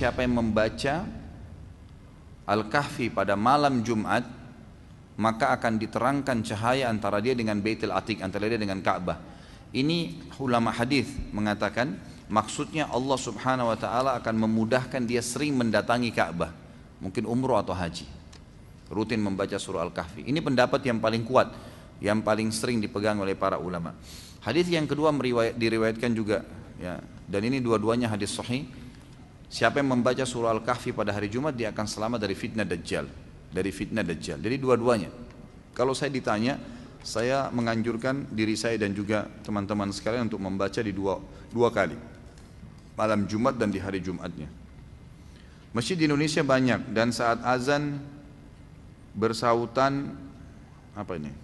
siapa yang membaca Al-Kahfi pada malam Jumat, maka akan diterangkan cahaya antara dia dengan Baitul Atiq, antara dia dengan Ka'bah. Ini ulama hadis mengatakan maksudnya Allah Subhanahu wa taala akan memudahkan dia sering mendatangi Ka'bah, mungkin umroh atau haji, rutin membaca surah Al-Kahfi. Ini pendapat yang paling kuat, yang paling sering dipegang oleh para ulama. Hadis yang kedua diriwayatkan juga, ya, dan ini dua-duanya hadis sahih. Siapa yang membaca surah Al-Kahfi pada hari Jumat, dia akan selamat dari fitnah Dajjal. Dari fitnah Dajjal. Jadi dua-duanya. Kalau saya ditanya, saya menganjurkan diri saya dan juga teman-teman sekalian untuk membaca di dua kali, malam Jumat dan di hari Jumatnya. Masjid di Indonesia banyak, dan saat azan bersautan apa ini?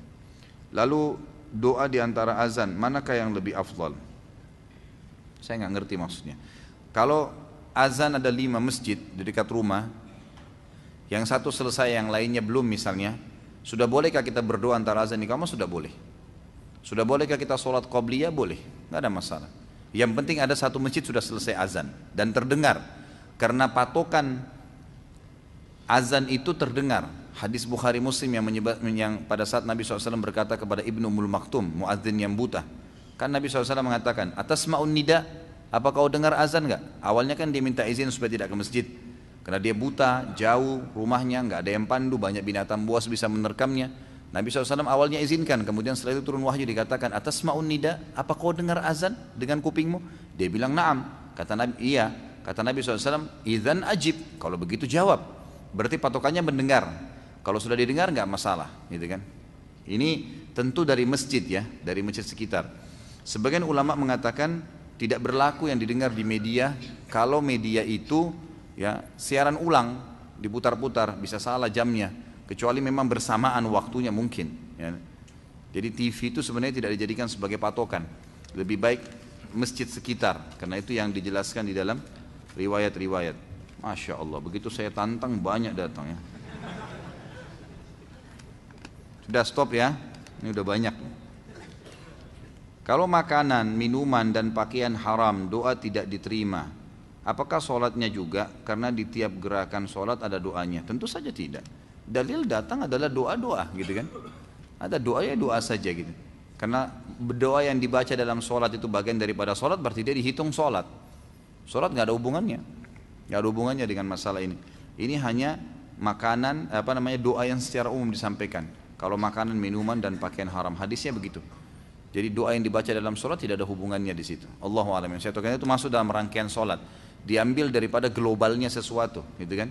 Lalu doa di antara azan, manakah yang lebih afdal? Saya nggak ngerti maksudnya. Kalau azan ada 5 masjid di dekat rumah, yang satu selesai yang lainnya belum misalnya, sudah bolehkah kita berdoa antara azan iqamah? Sudah boleh. Sudah bolehkah kita sholat qobliyah? Boleh, nggak ada masalah. Yang penting ada satu masjid sudah selesai azan dan terdengar, karena patokan azan itu terdengar. Hadis Bukhari Muslim yang pada saat Nabi SAW berkata kepada Ibnu Ummul Maktum, muadzin yang buta, kan Nabi SAW mengatakan, atasma'un nida, apa kau dengar azan enggak? Awalnya kan dia minta izin supaya tidak ke masjid, karena dia buta, jauh rumahnya, enggak ada yang pandu, banyak binatang buas bisa menerkamnya. Nabi SAW awalnya izinkan, kemudian setelah itu turun wahyu dikatakan, atasma'un nida, apa kau dengar azan dengan kupingmu? Dia bilang na'am. Kata Nabi, iya. Kata Nabi SAW, idzan ajib, kalau begitu jawab. Berarti patokannya mendengar. Kalau sudah didengar enggak masalah, gitu kan? Ini tentu dari masjid, ya, dari masjid sekitar. Sebagian ulama mengatakan tidak berlaku yang didengar di media, kalau media itu, ya, siaran ulang, diputar-putar, bisa salah jamnya, kecuali memang bersamaan waktunya mungkin, ya. Jadi TV itu sebenarnya tidak dijadikan sebagai patokan, lebih baik masjid sekitar, karena itu yang dijelaskan di dalam riwayat-riwayat. Masya Allah, begitu saya tantang banyak datang, ya. Sudah stop, ya, ini udah banyak. Kalau makanan, minuman dan pakaian haram, doa tidak diterima, apakah sholatnya juga? Karena di tiap gerakan sholat ada doanya. Tentu saja tidak. Dalil datang adalah doa-doa, gitu kan? Ada doa, ya doa saja gitu. Karena doa yang dibaca dalam sholat itu bagian daripada sholat, berarti dia dihitung sholat. Sholat nggak ada hubungannya, nggak ada hubungannya dengan masalah ini. Ini hanya makanan, doa yang secara umum disampaikan. Kalau makanan, minuman dan pakaian haram, hadisnya begitu. Jadi doa yang dibaca dalam sholat tidak ada hubungannya di situ. Allahu a'lam. Saya tahu itu masuk dalam rangkaian sholat. Diambil daripada globalnya sesuatu, gitu kan?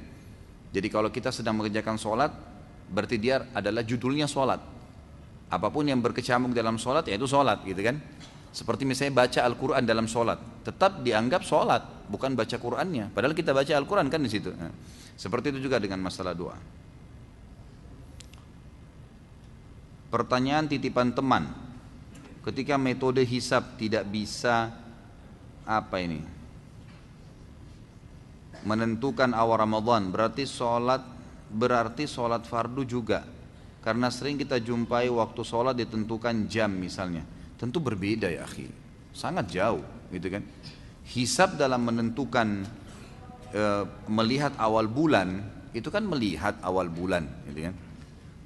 Jadi kalau kita sedang mengerjakan sholat, berarti dia adalah judulnya sholat. Apapun yang berkecamuk dalam sholat, yaitu sholat, gitu kan? Seperti misalnya baca Al-Quran dalam sholat, tetap dianggap sholat, bukan baca Qurannya. Padahal kita baca Al-Quran kan di situ. Nah, seperti itu juga dengan masalah doa. Pertanyaan titipan teman, ketika metode hisab tidak bisa menentukan awal Ramadan, berarti sholat fardu juga, karena sering kita jumpai waktu sholat ditentukan jam misalnya. Tentu berbeda, ya akhi, sangat jauh, gitu kan? Hisab dalam menentukan melihat awal bulan, itu kan melihat awal bulan, gitu kan?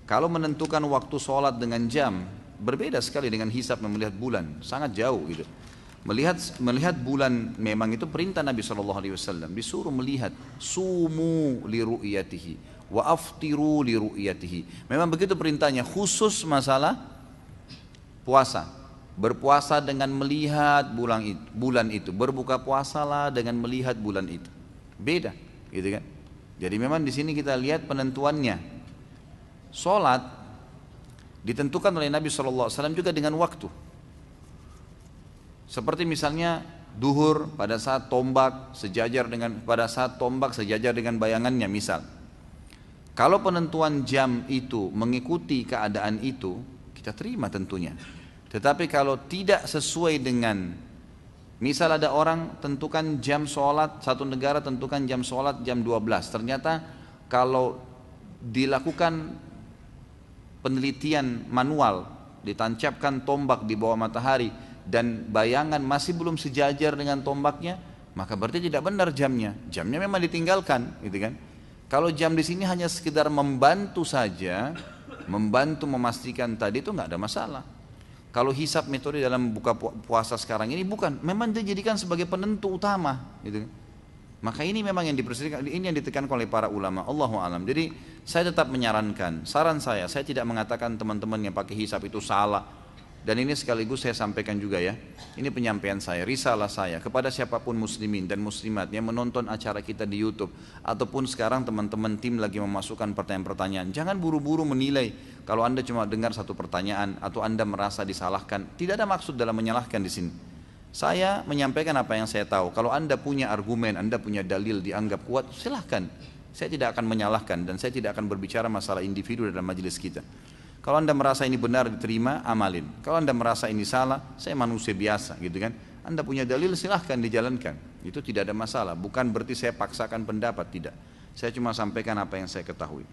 Kalau menentukan waktu sholat dengan jam, berbeda sekali dengan hisab melihat bulan, sangat jauh gitu. Melihat bulan memang itu perintah Nabi SAW, disuruh melihat, sumu li ru'yatihi wa aftiru li ru'yatihi. Memang begitu perintahnya, khusus masalah puasa. Berpuasa dengan melihat bulan itu, berbuka puasalah dengan melihat bulan itu. Beda, gitu kan? Jadi memang di sini kita lihat penentuannya. Sholat ditentukan oleh Nabi SAW juga dengan waktu. Seperti misalnya duhur pada saat tombak sejajar dengan bayangannya misal. Kalau penentuan jam itu mengikuti keadaan itu, kita terima tentunya. Tetapi kalau tidak sesuai dengan, misal ada orang tentukan jam sholat, satu negara tentukan jam sholat jam 12, ternyata kalau dilakukan penelitian manual, ditancapkan tombak di bawah matahari dan bayangan masih belum sejajar dengan tombaknya, maka berarti tidak benar jamnya. Jamnya memang ditinggalkan, gitu kan? Kalau jam di sini hanya sekedar membantu saja, membantu memastikan tadi itu nggak ada masalah. Kalau hisab metode dalam buka puasa sekarang ini bukan, memang dijadikan sebagai penentu utama, gitu kan? Maka ini memang yang diperselisihkan, ini yang ditekankan oleh para ulama. Allahu alam. Jadi saya tetap menyarankan, saran saya tidak mengatakan teman-teman yang pakai hisab itu salah. Dan ini sekaligus saya sampaikan juga ya, ini penyampaian saya, risalah saya kepada siapapun muslimin dan muslimat yang menonton acara kita di YouTube, ataupun sekarang teman-teman tim lagi memasukkan pertanyaan-pertanyaan. Jangan buru-buru menilai kalau Anda cuma dengar satu pertanyaan atau Anda merasa disalahkan. Tidak ada maksud dalam menyalahkan di sini. Saya menyampaikan apa yang saya tahu. Kalau Anda punya argumen, Anda punya dalil dianggap kuat, silahkan. Saya tidak akan menyalahkan dan saya tidak akan berbicara masalah individu dalam majelis kita. Kalau Anda merasa ini benar diterima, amalin. Kalau Anda merasa ini salah, saya manusia biasa, gitu kan. Anda punya dalil, silahkan dijalankan. Itu tidak ada masalah. Bukan berarti saya paksakan pendapat, tidak. Saya cuma sampaikan apa yang saya ketahui.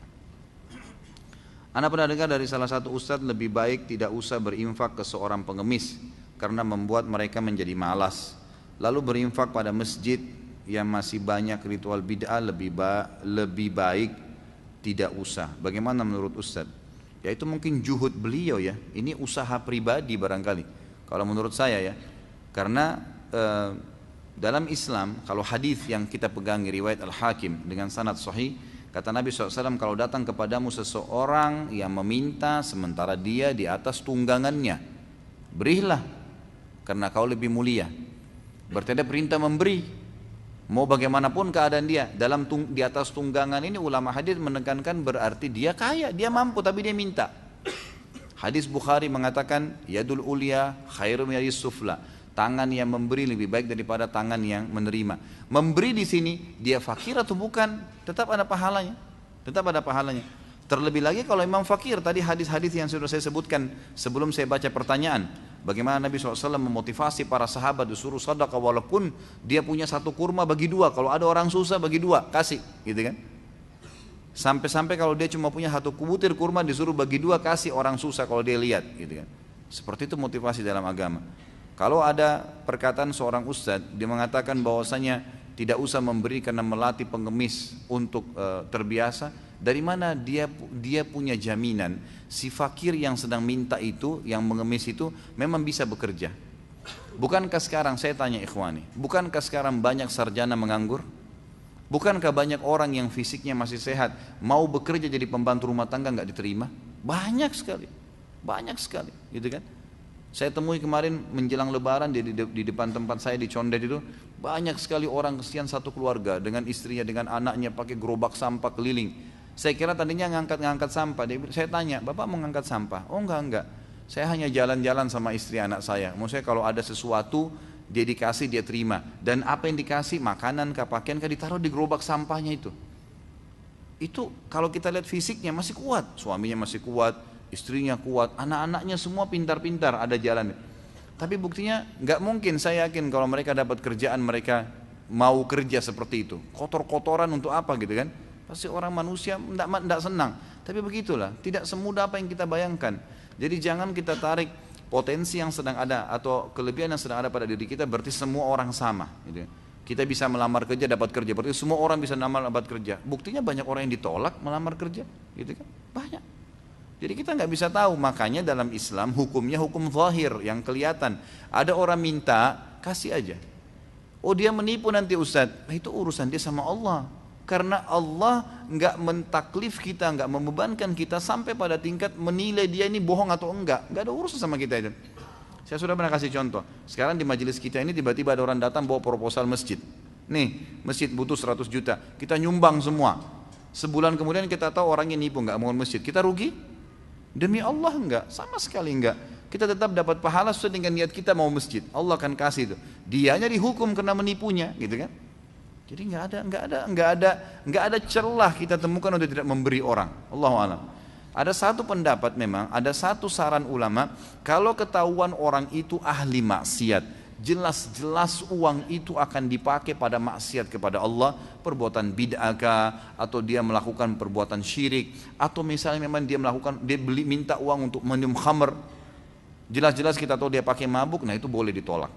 Anda pernah dengar dari salah satu ustadz, lebih baik tidak usah berinfak ke seorang pengemis karena membuat mereka menjadi malas. Lalu berinfak pada masjid yang masih banyak ritual bid'ah, lebih baik tidak usah. Bagaimana menurut ustadz? Ya itu mungkin juhud beliau ya. Ini usaha pribadi barangkali. Kalau menurut saya ya. Karena dalam Islam, kalau hadis yang kita pegangi riwayat Al-Hakim dengan sanad sahih, kata Nabi SAW, kalau datang kepadamu seseorang yang meminta sementara dia di atas tunggangannya, berilah, karena kau lebih mulia. Berarti ada perintah memberi. Mau bagaimanapun keadaan dia di atas tunggangan ini, ulama hadis menekankan berarti dia kaya, dia mampu tapi dia minta. Hadis Bukhari mengatakan yadul ulya khairum yadis sufla. Tangan yang memberi lebih baik daripada tangan yang menerima. Memberi di sini dia fakir atau bukan, tetap ada pahalanya. Tetap ada pahalanya. Terlebih lagi kalau imam fakir, tadi hadis-hadis yang sudah saya sebutkan sebelum saya baca pertanyaan. Bagaimana Nabi SAW memotivasi para sahabat disuruh sedekah walaupun dia punya satu kurma bagi dua. Kalau ada orang susah bagi dua, kasih, gitu kan. Sampai-sampai kalau dia cuma punya satu butir kurma disuruh bagi dua, kasih orang susah kalau dia lihat, gitu kan. Seperti itu motivasi dalam agama. Kalau ada perkataan seorang ustadz, dia mengatakan bahwasanya tidak usah memberi karena melatih pengemis untuk terbiasa. Dari mana dia punya jaminan si fakir yang sedang minta itu, yang mengemis itu memang bisa bekerja? Bukankah sekarang, saya tanya ikhwani, bukankah sekarang banyak sarjana menganggur? Bukankah banyak orang yang fisiknya masih sehat mau bekerja jadi pembantu rumah tangga nggak diterima? Banyak sekali, gitu kan? Saya temui kemarin menjelang lebaran di depan tempat saya di Condet itu, banyak sekali orang, kesian satu keluarga dengan istrinya dengan anaknya pakai gerobak sampah keliling. Saya kira tadinya ngangkat sampah. Saya tanya, Bapak mau ngangkat sampah? Oh enggak. Saya hanya jalan-jalan sama istri anak saya. Maksudnya kalau ada sesuatu dia dikasih, dia terima. Dan apa yang dikasih, makanan kah, pakaian kah, ditaruh di gerobak sampahnya itu. Itu kalau kita lihat fisiknya masih kuat. Suaminya masih kuat, istrinya kuat, anak-anaknya semua pintar-pintar, ada jalan. Tapi buktinya nggak mungkin, saya yakin kalau mereka dapat kerjaan mereka mau kerja seperti itu. Kotor-kotoran untuk apa gitu kan? Pasti orang manusia tidak senang. Tapi begitulah, tidak semudah apa yang kita bayangkan. Jadi jangan kita tarik potensi yang sedang ada atau kelebihan yang sedang ada pada diri kita berarti semua orang sama, gitu. Kita bisa melamar kerja dapat kerja, berarti semua orang bisa melamar dapat kerja. Buktinya banyak orang yang ditolak melamar kerja, gitu kan? Banyak. Jadi kita nggak bisa tahu. Makanya dalam Islam hukumnya hukum zahir yang kelihatan. Ada orang minta, kasih aja. Oh dia menipu nanti Ustaz, itu urusan dia sama Allah. Karena Allah nggak mentaklif kita, nggak membebankan kita sampai pada tingkat menilai dia ini bohong atau enggak. Nggak ada urusan sama kita itu. Saya sudah pernah kasih contoh. Sekarang di majelis kita ini tiba-tiba ada orang datang bawa proposal masjid. Nih, masjid butuh 100 juta. Kita nyumbang semua. Sebulan kemudian kita tahu orangnya nipu, nggak mau masjid. Kita rugi? Demi Allah enggak, sama sekali enggak. Kita tetap dapat pahala sesuai dengan niat kita mau masjid. Allah akan kasih itu. Dianya dihukum karena menipunya, gitu kan? Jadi nggak ada celah kita temukan untuk tidak memberi orang. Allahu a'lam. Ada satu pendapat memang, ada satu saran ulama, kalau ketahuan orang itu ahli maksiat, jelas-jelas uang itu akan dipakai pada maksiat kepada Allah, perbuatan bid'ah atau dia melakukan perbuatan syirik, atau misalnya memang dia minta uang untuk minum khamr, jelas-jelas kita tahu dia pakai mabuk, nah itu boleh ditolak.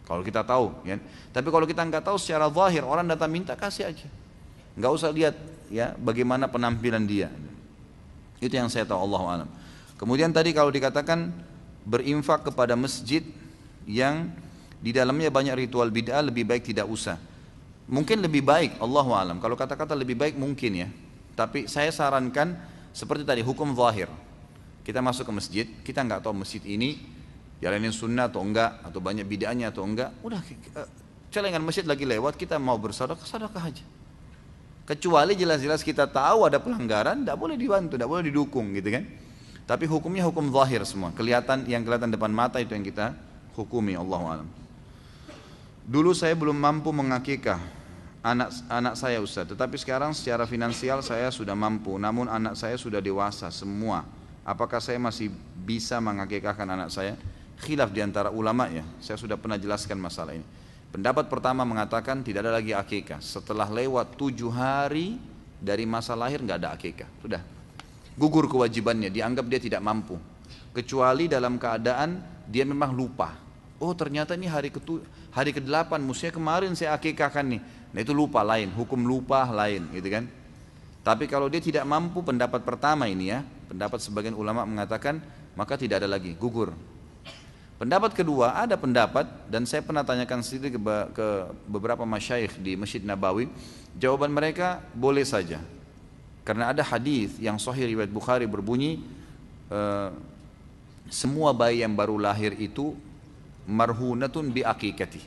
Kalau kita tahu, ya. Tapi kalau kita nggak tahu secara zahir, orang datang minta kasih aja. Nggak usah lihat ya bagaimana penampilan dia. Itu yang saya tahu, Allahu a'lam. Kemudian tadi kalau dikatakan berinfak kepada masjid yang di dalamnya banyak ritual bid'ah, lebih baik tidak usah. Mungkin lebih baik, Allahu a'lam. Kalau kata-kata lebih baik mungkin ya. Tapi saya sarankan seperti tadi, hukum zahir. Kita masuk ke masjid, kita nggak tahu masjid ini jalanin sunnah atau enggak, atau banyak bid'ahnya atau enggak. Udah, celengan masjid lagi lewat, kita mau bersedekah, sedekah aja. Kecuali jelas-jelas kita tahu ada pelanggaran, tidak boleh dibantu, tidak boleh didukung gitu kan. Tapi hukumnya hukum zahir semua, yang kelihatan depan mata itu yang kita hukumi, Allahu a'lam. Dulu saya belum mampu mengakikah anak saya Ustaz, tetapi sekarang secara finansial saya sudah mampu, namun anak saya sudah dewasa semua. Apakah saya masih bisa mengakikahkan anak saya? Khilaf diantara ulama ya, saya sudah pernah jelaskan masalah ini. Pendapat pertama mengatakan tidak ada lagi akikah. Setelah lewat 7 hari dari masa lahir nggak ada akikah, sudah gugur kewajibannya, dianggap dia tidak mampu. Kecuali dalam keadaan dia memang lupa. Oh ternyata ini hari ke-8, mestinya kemarin saya akikahkan nih. Nah itu lupa lain, hukum lupa lain gitu kan. Tapi kalau dia tidak mampu, pendapat pertama ini ya, pendapat sebagian ulama mengatakan maka tidak ada lagi, gugur. Pendapat kedua, ada pendapat dan saya pernah tanyakan sendiri ke beberapa masyayikh di Masjid Nabawi, jawaban mereka boleh saja. Karena ada hadis yang sahih riwayat Bukhari berbunyi semua bayi yang baru lahir itu marhunatun bi akikati.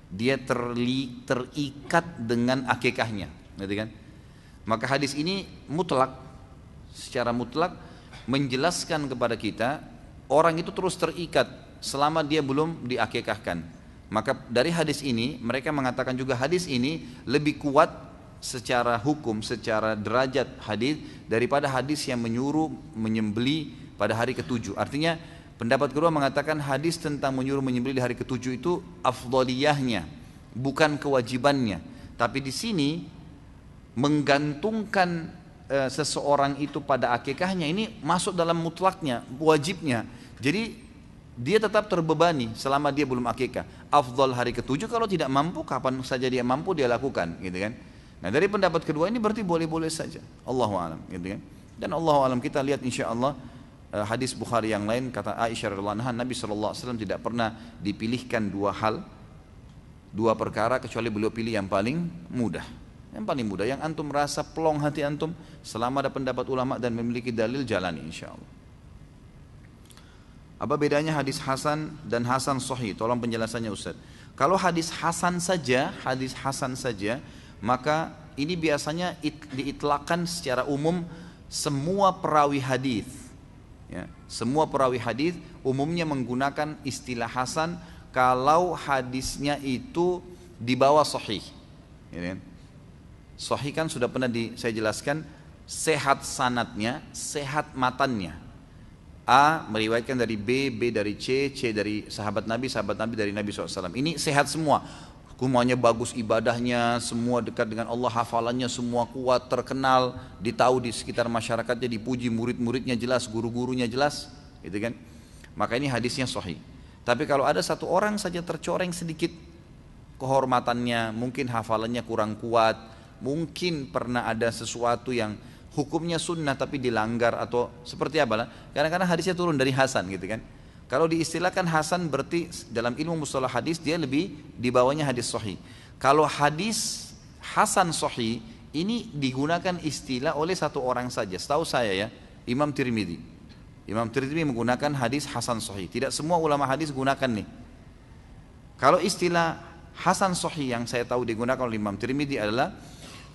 Dia terikat dengan akikahnya, gitu kan? Maka hadis ini mutlak, secara mutlak menjelaskan kepada kita orang itu terus terikat selama dia belum diakikahkan. Maka dari hadis ini mereka mengatakan juga hadis ini lebih kuat secara hukum, secara derajat hadis daripada hadis yang menyuruh menyembeli pada hari ke-7. Artinya pendapat kedua mengatakan hadis tentang menyuruh menyembeli di hari ke-7 itu afdhaliyahnya, bukan kewajibannya. Tapi di sini menggantungkan seseorang itu pada akikahnya ini masuk dalam mutlaknya, wajibnya. Jadi dia tetap terbebani selama dia belum akikah. Afdal hari ke-7, kalau tidak mampu kapan saja dia mampu dia lakukan, gitu kan. Nah dari pendapat kedua ini berarti boleh-boleh saja, Allahu a'lam, gitu kan. Dan Allahu a'lam kita lihat insyaallah hadis Bukhari yang lain, kata Aisyah radhiyallahu anha, Nabi SAW tidak pernah dipilihkan dua perkara kecuali beliau pilih yang paling mudah. Yang paling mudah, yang antum merasa pelong hati antum, selama ada pendapat ulama dan memiliki dalil, jalani insyaallah. Apa bedanya hadis hasan dan hasan sahih? Tolong penjelasannya Ustaz. Kalau hadis hasan saja, maka ini biasanya diitlaqkan secara umum semua perawi hadis. Ya, semua perawi hadis umumnya menggunakan istilah hasan kalau hadisnya itu di bawah sahih. Ya, kan? Sahih kan sudah pernah saya jelaskan, sehat sanadnya, sehat matannya. A meriwayatkan dari B, B dari C, C dari sahabat Nabi dari Nabi SAW. Ini sehat semua. Semuanya bagus ibadahnya, semua dekat dengan Allah, hafalannya semua kuat, terkenal, ditahu di sekitar masyarakatnya, dipuji murid-muridnya jelas, guru-gurunya jelas, gitu kan? Maka ini hadisnya sahih. Tapi kalau ada satu orang saja tercoreng sedikit kehormatannya, mungkin hafalannya kurang kuat, mungkin pernah ada sesuatu yang hukumnya sunnah tapi dilanggar atau seperti apa lah. Kadang-kadang hadisnya turun dari hasan gitu kan. Kalau diistilahkan hasan berarti dalam ilmu mustalah hadis dia lebih di bawahnya hadis sahih. Kalau hadis hasan sahih ini digunakan istilah oleh satu orang saja. Setahu saya ya, Imam Tirmidzi. Imam Tirmidzi menggunakan hadis hasan sahih. Tidak semua ulama hadis gunakan nih. Kalau istilah hasan sahih yang saya tahu digunakan oleh Imam Tirmidzi adalah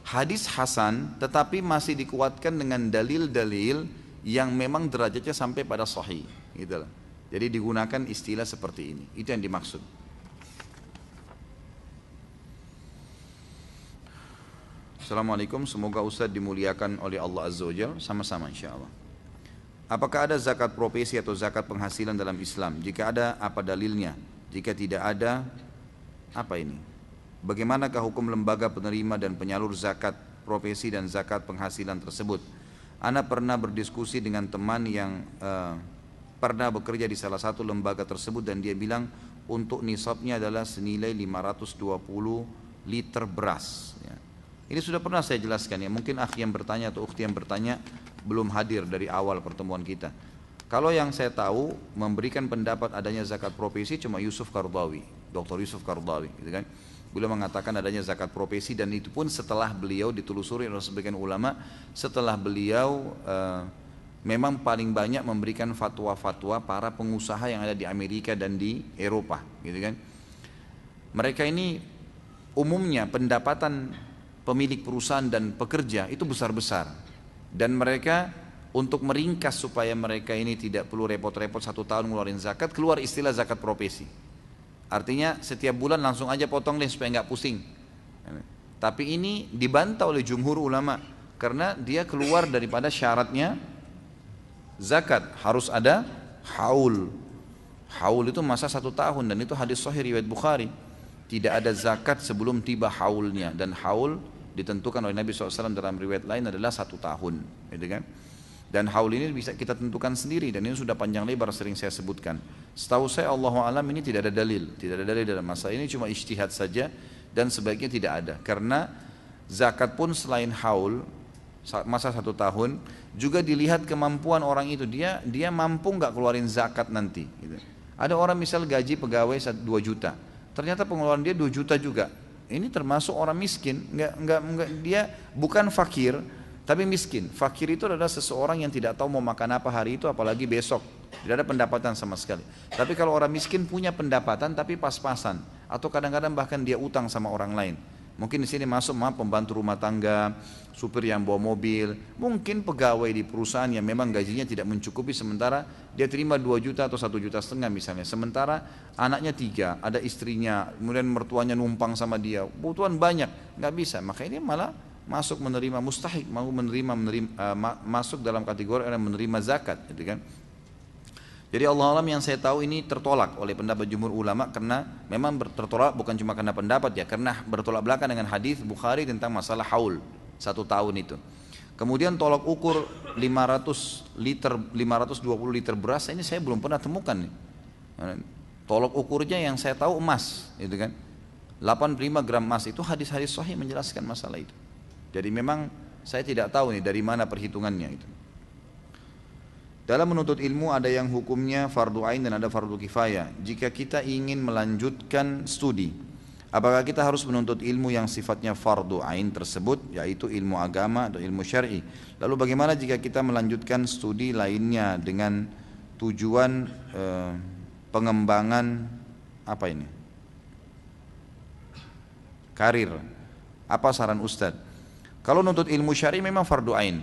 hadis hasan tetapi masih dikuatkan dengan dalil-dalil yang memang derajatnya sampai pada sahih, gitu lah. Jadi digunakan istilah seperti ini. Itu yang dimaksud. Assalamualaikum, semoga Ustaz dimuliakan oleh Allah Azza wa Jalla. Sama-sama insyaAllah. Apakah ada zakat profesi atau zakat penghasilan dalam Islam? Jika ada, apa dalilnya? Jika tidak ada, apa ini? Bagaimanakah hukum lembaga penerima dan penyalur zakat profesi dan zakat penghasilan tersebut? Ana pernah berdiskusi dengan teman yang pernah bekerja di salah satu lembaga tersebut dan dia bilang untuk nisabnya adalah senilai 520 liter beras ya. Ini sudah pernah saya jelaskan ya, mungkin akhi yang bertanya atau ukhti yang bertanya belum hadir dari awal pertemuan kita. Kalau yang saya tahu memberikan pendapat adanya zakat profesi cuma Yusuf Qaradawi, Dr. Yusuf Qaradawi gitu kan. Beliau mengatakan adanya zakat profesi, dan itu pun setelah beliau ditelusuri oleh sebagian ulama, setelah beliau memang paling banyak memberikan fatwa-fatwa para pengusaha yang ada di Amerika dan di Eropa gitu kan. Mereka ini umumnya pendapatan pemilik perusahaan dan pekerja itu besar-besar, dan mereka untuk meringkas supaya mereka ini tidak perlu repot-repot 1 tahun ngeluarin zakat, keluar istilah zakat profesi. Artinya setiap bulan langsung aja potong deh supaya nggak pusing. Tapi ini dibantah oleh jumhur ulama karena dia keluar daripada syaratnya zakat, harus ada haul. Haul itu masa 1 tahun, dan itu hadis sahih riwayat Bukhari. Tidak ada zakat sebelum tiba haulnya, dan haul ditentukan oleh Nabi SAW dalam riwayat lain adalah 1 tahun, gitu kan? Dan haul ini bisa kita tentukan sendiri, dan ini sudah panjang lebar sering saya sebutkan. Setahu saya Allahu a'lam ini tidak ada dalil, dalam masalah ini, cuma ijtihad saja, dan sebaiknya tidak ada. Karena zakat pun selain haul masa 1 tahun juga dilihat kemampuan orang itu, dia mampu nggak keluarin zakat nanti. Gitu. Ada orang misal gaji pegawai 2 juta, ternyata pengeluaran dia 2 juta juga. Ini termasuk orang miskin, nggak dia bukan fakir, tapi miskin. Fakir itu adalah seseorang yang tidak tahu mau makan apa hari itu, apalagi besok. Tidak ada pendapatan sama sekali. Tapi kalau orang miskin punya pendapatan tapi pas-pasan, atau kadang-kadang bahkan dia utang sama orang lain. Mungkin di sini masuk pembantu rumah tangga, supir yang bawa mobil, mungkin pegawai di perusahaan yang memang gajinya tidak mencukupi, sementara dia terima 2 juta atau 1,5 juta misalnya. Sementara anaknya 3, ada istrinya, kemudian mertuanya numpang sama dia, kebutuhan banyak, nggak bisa. Maka ini malah masuk menerima mustahik, mau masuk dalam kategori orang menerima zakat, gitu kan. Jadi Allah alam yang saya tahu ini tertolak oleh pendapat jumhur ulama, karena memang tertolak bukan cuma karena pendapat ya, karena bertolak belakang dengan hadis Bukhari tentang masalah haul 1 tahun itu. Kemudian tolak ukur 520 liter beras, ini saya belum pernah temukan nih. Tolak ukurnya yang saya tahu emas, gitu kan. 85 gram emas, itu hadis-hadis sahih menjelaskan masalah itu. Jadi memang saya tidak tahu nih dari mana perhitungannya itu. Dalam menuntut ilmu ada yang hukumnya fardu ain dan ada fardu kifayah. Jika kita ingin melanjutkan studi, apakah kita harus menuntut ilmu yang sifatnya fardu ain tersebut, yaitu ilmu agama atau ilmu syar'i? Lalu bagaimana jika kita melanjutkan studi lainnya dengan tujuan pengembangan karir? Apa saran Ustadz? Kalau nuntut ilmu syar'i memang fardu ain.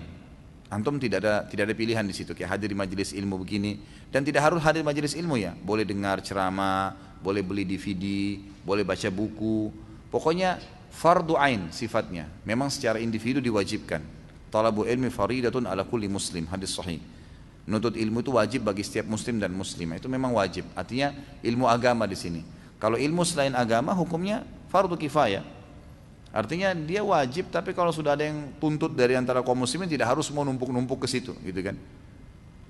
Antum tidak ada pilihan di situ, kayak hadir di majelis ilmu begini, dan tidak harus hadir majelis ilmu ya, boleh dengar ceramah, boleh beli DVD, boleh baca buku, pokoknya fardu ain sifatnya, memang secara individu diwajibkan. Talabul ilmi faridatun ala kulli muslim, hadis sahih. Menuntut ilmu itu wajib bagi setiap muslim dan muslimah, itu memang wajib. Artinya ilmu agama di sini. Kalau ilmu selain agama hukumnya fardu kifayah. Artinya dia wajib, tapi kalau sudah ada yang tuntut dari antara kaum muslimin tidak harus mau numpuk-numpuk ke situ, gitu kan.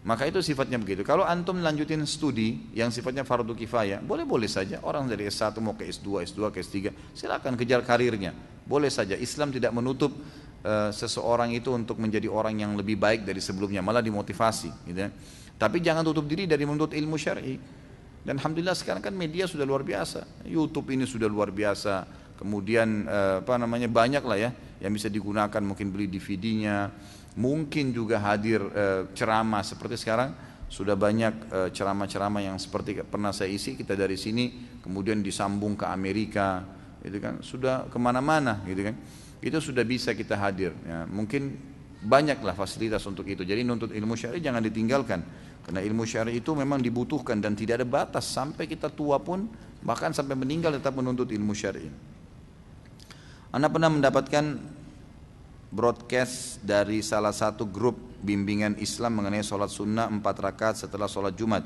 Maka itu sifatnya begitu. Kalau antum lanjutin studi yang sifatnya fardu kifayah, boleh-boleh saja. Orang dari S1 mau ke S2, S2 ke S3, silakan kejar karirnya. Boleh saja. Islam tidak menutup seseorang itu untuk menjadi orang yang lebih baik dari sebelumnya, malah dimotivasi, gitu kan. Tapi jangan tutup diri dari menuntut ilmu syar'i. Dan alhamdulillah sekarang kan media sudah luar biasa. YouTube ini sudah luar biasa. Kemudian banyak lah ya yang bisa digunakan, mungkin beli DVD-nya, mungkin juga hadir ceramah seperti sekarang sudah banyak ceramah-ceramah yang seperti pernah saya isi kita dari sini, kemudian disambung ke Amerika, itu kan sudah kemana-mana, gitu kan. Itu sudah bisa kita hadir. Ya. Mungkin banyaklah fasilitas untuk itu. Jadi nuntut ilmu syar'i jangan ditinggalkan, karena ilmu syar'i itu memang dibutuhkan dan tidak ada batas, sampai kita tua pun, bahkan sampai meninggal tetap menuntut ilmu syar'i. Anda pernah mendapatkan broadcast dari salah satu grup bimbingan Islam mengenai sholat sunnah 4 rakaat setelah sholat Jumat,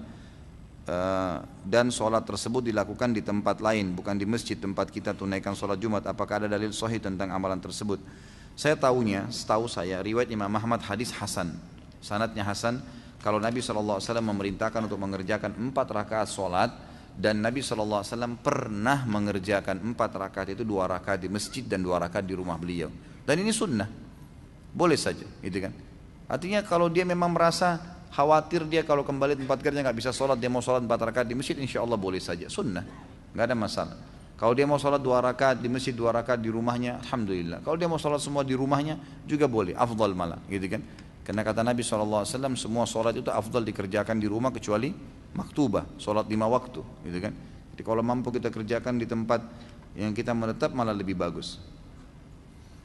dan sholat tersebut dilakukan di tempat lain, bukan di masjid tempat kita tunaikan sholat Jumat. Apakah ada dalil sahih tentang amalan tersebut? Setahu saya riwayat Imam Ahmad hadis Hasan, sanadnya Hasan, kalau Nabi SAW memerintahkan untuk mengerjakan 4 rakaat sholat Dan Nabi SAW pernah mengerjakan 4 rakaat itu 2 rakaat di masjid dan 2 rakaat di rumah beliau. Dan ini sunnah, boleh saja, gitu kan. Artinya kalau dia memang merasa khawatir dia kalau kembali tempat kerja nggak bisa sholat, dia mau sholat 4 rakaat di masjid, insya Allah boleh saja, sunnah, nggak ada masalah. Kalau dia mau sholat 2 rakaat di masjid, 2 rakaat di rumahnya, alhamdulillah. Kalau dia mau sholat semua di rumahnya juga boleh, afdal malah, gitu kan. Karena kata Nabi SAW, semua sholat itu afdal dikerjakan di rumah kecuali maktubah, sholat 5 waktu, gitu kan. Jadi kalau mampu kita kerjakan di tempat yang kita menetap malah lebih bagus.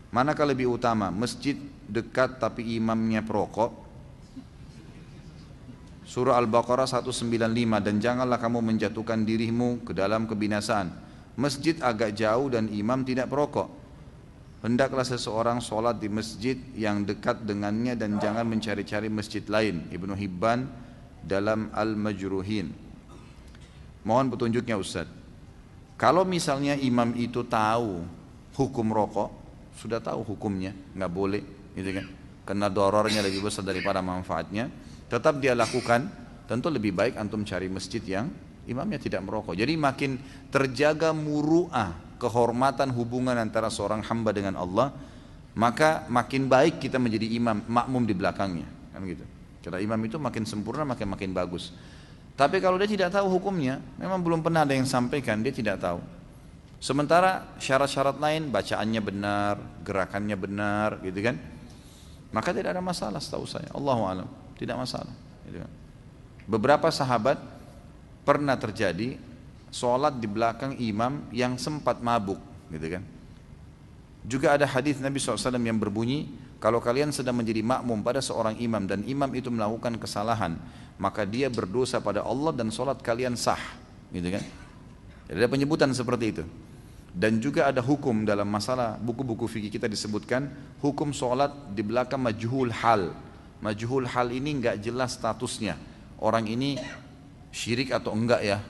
Manakah lebih utama, masjid dekat tapi imamnya perokok? Surah Al-Baqarah 195, dan janganlah kamu menjatuhkan dirimu ke dalam kebinasaan. Masjid agak jauh dan imam tidak perokok. Hendaklah seseorang sholat di masjid yang dekat dengannya dan jangan mencari-cari masjid lain. Ibnu Hibban dalam Al-Majruhin. Mohon petunjuknya Ustaz. Kalau misalnya imam itu tahu hukum rokok, sudah tahu hukumnya, nggak boleh, gitu kan? Karena dorornya lebih besar daripada manfaatnya, tetap dia lakukan. Tentu lebih baik antum cari masjid yang imamnya tidak merokok. Jadi makin terjaga muru'ah, kehormatan hubungan antara seorang hamba dengan Allah, maka makin baik kita menjadi imam, makmum di belakangnya, kan gitu. Karena imam itu makin sempurna, makin bagus. Tapi kalau dia tidak tahu hukumnya, memang belum pernah ada yang sampaikan, dia tidak tahu. Sementara syarat-syarat lain, bacaannya benar, gerakannya benar, gitu kan, maka tidak ada masalah setahu saya. Allahu a'lam, tidak masalah, gitu kan. Beberapa sahabat pernah terjadi sholat di belakang imam yang sempat mabuk, gitu kan. Juga ada hadis Nabi SAW yang berbunyi, kalau kalian sedang menjadi makmum pada seorang imam dan imam itu melakukan kesalahan, maka dia berdosa pada Allah dan sholat kalian sah, gitu kan. Jadi ada penyebutan seperti itu. Dan juga ada hukum dalam masalah buku-buku fikih kita disebutkan hukum sholat di belakang majhul hal. Majhul hal ini enggak jelas statusnya, orang ini syirik atau enggak ya,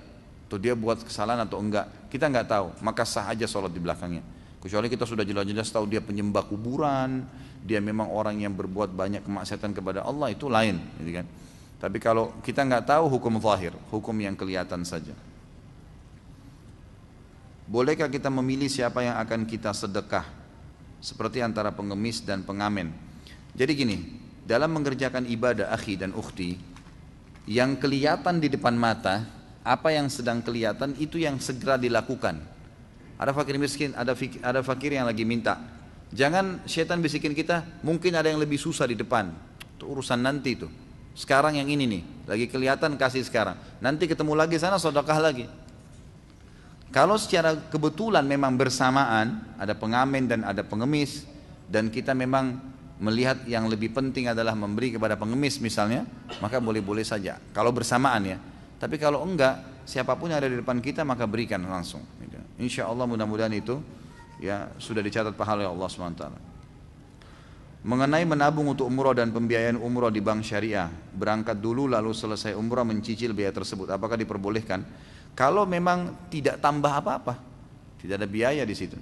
atau dia buat kesalahan atau enggak, kita enggak tahu, maka sah aja sholat di belakangnya. Kecuali kita sudah jelas-jelas tahu dia penyembah kuburan, dia memang orang yang berbuat banyak kemaksiatan kepada Allah, itu lain, gitu kan. Tapi kalau kita enggak tahu hukum zahir, hukum yang kelihatan saja. Bolehkah kita memilih siapa yang akan kita sedekah, seperti antara pengemis dan pengamen? Jadi gini, dalam mengerjakan ibadah akhi dan ukhti, yang kelihatan di depan mata, apa yang sedang kelihatan itu yang segera dilakukan. Ada fakir miskin, ada fakir yang lagi minta. Jangan syaitan bisikin kita, mungkin ada yang lebih susah di depan, itu urusan nanti itu. Sekarang yang ini nih, lagi kelihatan kasih sekarang. Nanti ketemu lagi sana sedekah lagi. Kalau secara kebetulan memang bersamaan, ada pengamen dan ada pengemis, dan kita memang melihat yang lebih penting adalah memberi kepada pengemis misalnya, maka boleh-boleh saja, kalau bersamaan ya. Tapi kalau enggak, siapapun yang ada di depan kita maka berikan langsung. Insya Allah mudah-mudahan itu ya sudah dicatat pahala Allah SWT. Mengenai menabung untuk umroh dan pembiayaan umroh di bank syariah, berangkat dulu lalu selesai umroh mencicil biaya tersebut, apakah diperbolehkan? Kalau memang tidak tambah apa-apa, tidak ada biaya di situ,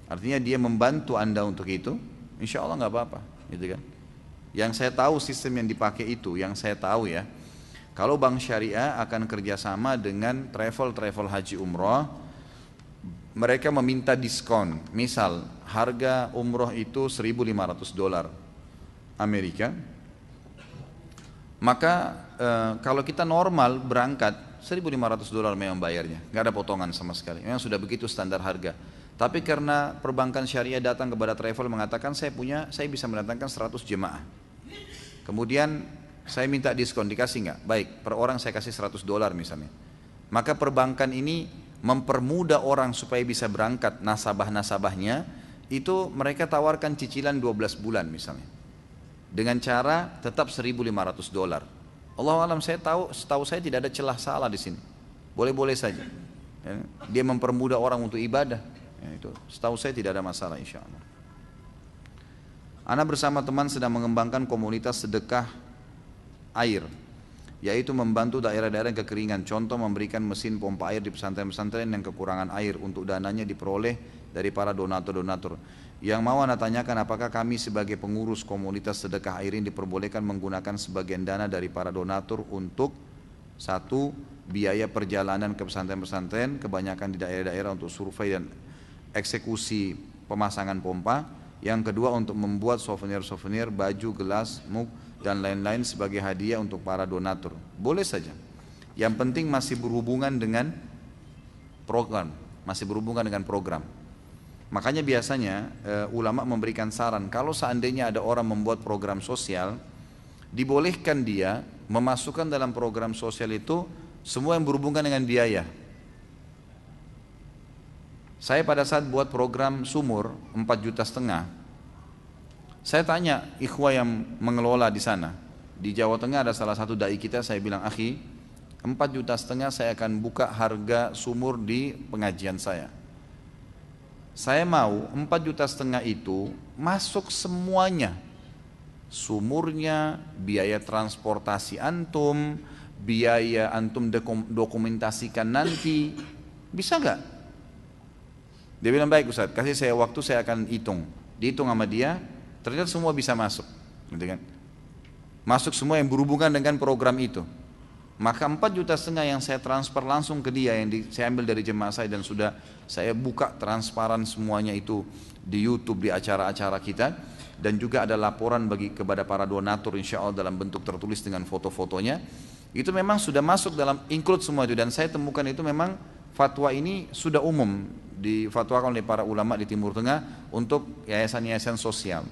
artinya dia membantu Anda untuk itu, insya Allah nggak apa-apa, gitu kan. Yang saya tahu sistem yang dipakai itu, yang saya tahu ya, kalau bank syariah akan kerjasama dengan travel haji umroh, mereka meminta diskon. Misal harga umroh itu $1.500 Amerika, maka kalau kita normal berangkat $1.500 memang bayarnya, nggak ada potongan sama sekali. Memang sudah begitu standar harga. Tapi karena perbankan syariah datang kepada travel mengatakan saya bisa mendatangkan 100 jemaah. Kemudian saya minta diskon, dikasih nggak? Baik, per orang saya kasih $100 misalnya. Maka perbankan ini mempermudah orang supaya bisa berangkat, nasabah-nasabahnya itu mereka tawarkan cicilan 12 bulan misalnya, dengan cara tetap $1.500. Allah alam, setahu saya tidak ada celah salah di sini, boleh-boleh saja. Ya, dia mempermudah orang untuk ibadah. Ya, itu setahu saya tidak ada masalah insya Allah. Ana bersama teman sedang mengembangkan komunitas sedekah air, yaitu membantu daerah-daerah yang kekeringan. Contoh memberikan mesin pompa air di pesantren-pesantren yang kekurangan air, untuk dananya diperoleh dari para donatur-donatur. Yang mau Anda tanyakan, apakah kami sebagai pengurus komunitas sedekah air ini diperbolehkan menggunakan sebagian dana dari para donatur untuk Satu, biaya perjalanan ke pesantren-pesantren, kebanyakan di daerah-daerah untuk survei dan eksekusi pemasangan pompa. Yang kedua, untuk membuat souvenir-souvenir, baju, gelas, mug, dan lain-lain sebagai hadiah untuk para donatur. Boleh saja. Yang penting masih berhubungan dengan program, Makanya biasanya ulama memberikan saran, kalau seandainya ada orang membuat program sosial, dibolehkan dia memasukkan dalam program sosial itu semua yang berhubungan dengan biaya. Saya pada saat buat program sumur 4,5 juta, saya tanya ikhwah yang mengelola di sana. Di Jawa Tengah ada salah satu dai kita, saya bilang, akhi, 4,5 juta saya akan buka harga sumur di pengajian saya. Saya mau 4,5 juta itu masuk semuanya, sumurnya, biaya transportasi antum, biaya antum dokumentasikan nanti, bisa nggak? Dia bilang, baik Ustaz, kasih saya waktu, saya akan hitung. Dihitung sama dia, ternyata semua bisa masuk, gitu kan? Masuk semua yang berhubungan dengan program itu. Maka 4,5 juta yang saya transfer langsung ke dia, yang saya ambil dari jemaah saya, dan sudah saya buka transparan semuanya itu di YouTube, di acara-acara kita, dan juga ada laporan kepada para donatur insya Allah dalam bentuk tertulis dengan foto-fotonya. Itu memang sudah masuk dalam include semua itu, dan saya temukan itu memang fatwa ini sudah umum difatwakan oleh para ulama di Timur Tengah untuk yayasan-yayasan sosial.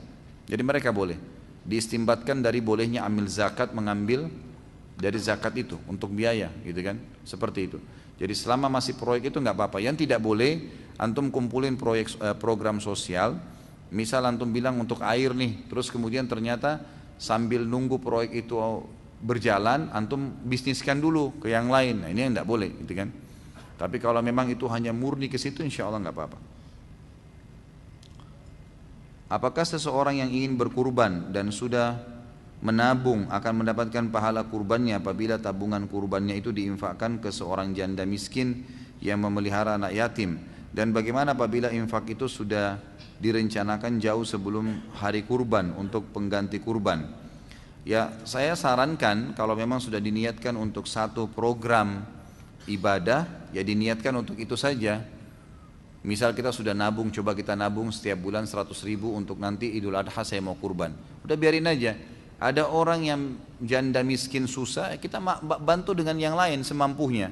Jadi mereka boleh diistimbatkan dari bolehnya ambil zakat, mengambil dari zakat itu untuk biaya, gitu kan, seperti itu. Jadi selama masih proyek itu nggak apa-apa. Yang tidak boleh, antum kumpulin program sosial, misal antum bilang untuk air nih, terus kemudian ternyata sambil nunggu proyek itu berjalan, antum bisniskan dulu ke yang lain. Nah, ini yang tidak boleh, gitu kan. Tapi kalau memang itu hanya murni ke situ, insya Allah nggak apa-apa. Apakah seseorang yang ingin berkurban dan sudah menabung akan mendapatkan pahala kurbannya apabila tabungan kurbannya itu diinfakkan ke seorang janda miskin yang memelihara anak yatim? Dan bagaimana apabila infak itu sudah direncanakan jauh sebelum hari kurban untuk pengganti kurban? Ya, saya sarankan kalau memang sudah diniatkan untuk satu program ibadah, ya diniatkan untuk itu saja. Misal kita sudah nabung, coba kita nabung setiap bulan 100.000 untuk nanti Idul Adha saya mau kurban. Udah biarin aja. Ada orang yang janda miskin susah, kita bantu dengan yang lain semampunya.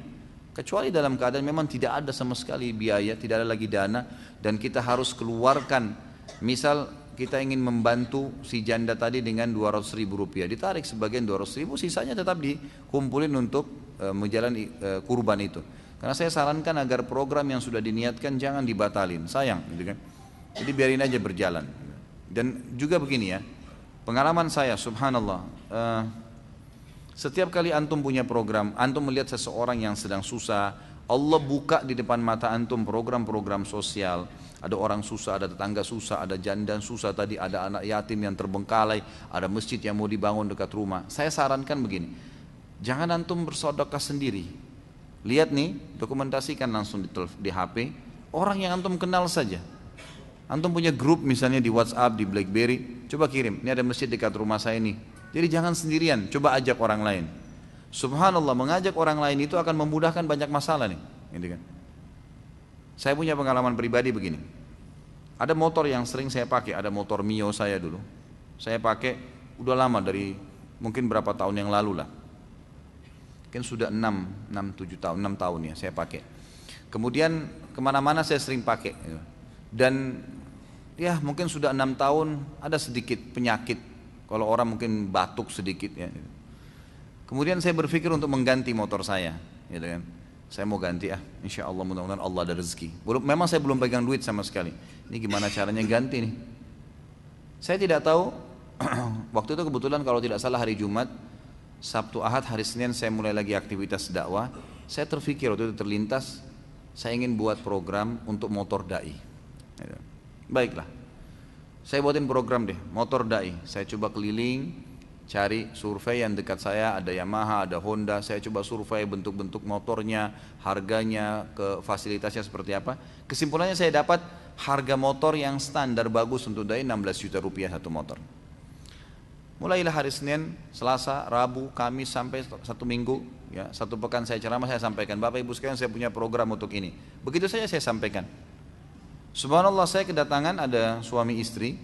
Kecuali dalam keadaan memang tidak ada sama sekali biaya, tidak ada lagi dana, dan kita harus keluarkan. Misal kita ingin membantu si janda tadi dengan 200.000 rupiah, ditarik sebagian 200.000, sisanya tetap dikumpulin untuk menjalani kurban itu. Karena saya sarankan agar program yang sudah diniatkan jangan dibatalin, sayang, gitu kan. Jadi biarin aja berjalan. Dan juga begini ya, pengalaman saya, subhanallah, setiap kali antum punya program, antum melihat seseorang yang sedang susah, Allah buka di depan mata antum program-program sosial. Ada orang susah, ada tetangga susah, ada janda susah tadi, ada anak yatim yang terbengkalai, ada masjid yang mau dibangun dekat rumah. Saya sarankan begini, jangan antum bersedekah sendiri. Lihat nih, dokumentasikan langsung di HP, orang yang antum kenal saja. Antum punya grup misalnya di WhatsApp, di BlackBerry, coba kirim, ini ada masjid dekat rumah saya nih. Jadi jangan sendirian, coba ajak orang lain. Subhanallah, mengajak orang lain itu akan memudahkan banyak masalah nih, gitu kan. Saya punya pengalaman pribadi begini. Ada motor yang sering saya pakai, ada motor Mio saya dulu. Saya pakai udah lama, dari mungkin berapa tahun yang lalu lah. Mungkin sudah 6 tahun ya saya pakai. Kemudian kemana-mana saya sering pakai. Dan ya mungkin sudah 6 tahun ada sedikit penyakit. Kalau orang mungkin batuk sedikit ya. Kemudian saya berpikir untuk mengganti motor saya, gitu kan. Saya mau ganti insya Allah, mudah-mudahan Allah ada rezeki. Memang saya belum pegang duit sama sekali. Ini gimana caranya ganti nih? Saya tidak tahu. Waktu itu kebetulan kalau tidak salah hari Jumat, Sabtu Ahad, hari Senin saya mulai lagi aktivitas dakwah. Saya terpikir waktu itu terlintas, saya ingin buat program untuk motor dai. Baiklah, saya buatin program deh, motor dai. Saya coba keliling, cari survei yang dekat saya, ada Yamaha, ada Honda. Saya coba survei bentuk-bentuk motornya, harganya, ke fasilitasnya seperti apa. Kesimpulannya saya dapat harga motor yang standar bagus untuk dai 16 juta rupiah satu motor. Mulailah hari Senin, Selasa, Rabu, Kamis sampai satu minggu, ya, satu pekan saya ceramah, saya sampaikan, Bapak Ibu sekalian, saya punya program untuk ini. Begitu saja saya sampaikan. Subhanallah, saya kedatangan ada suami istri,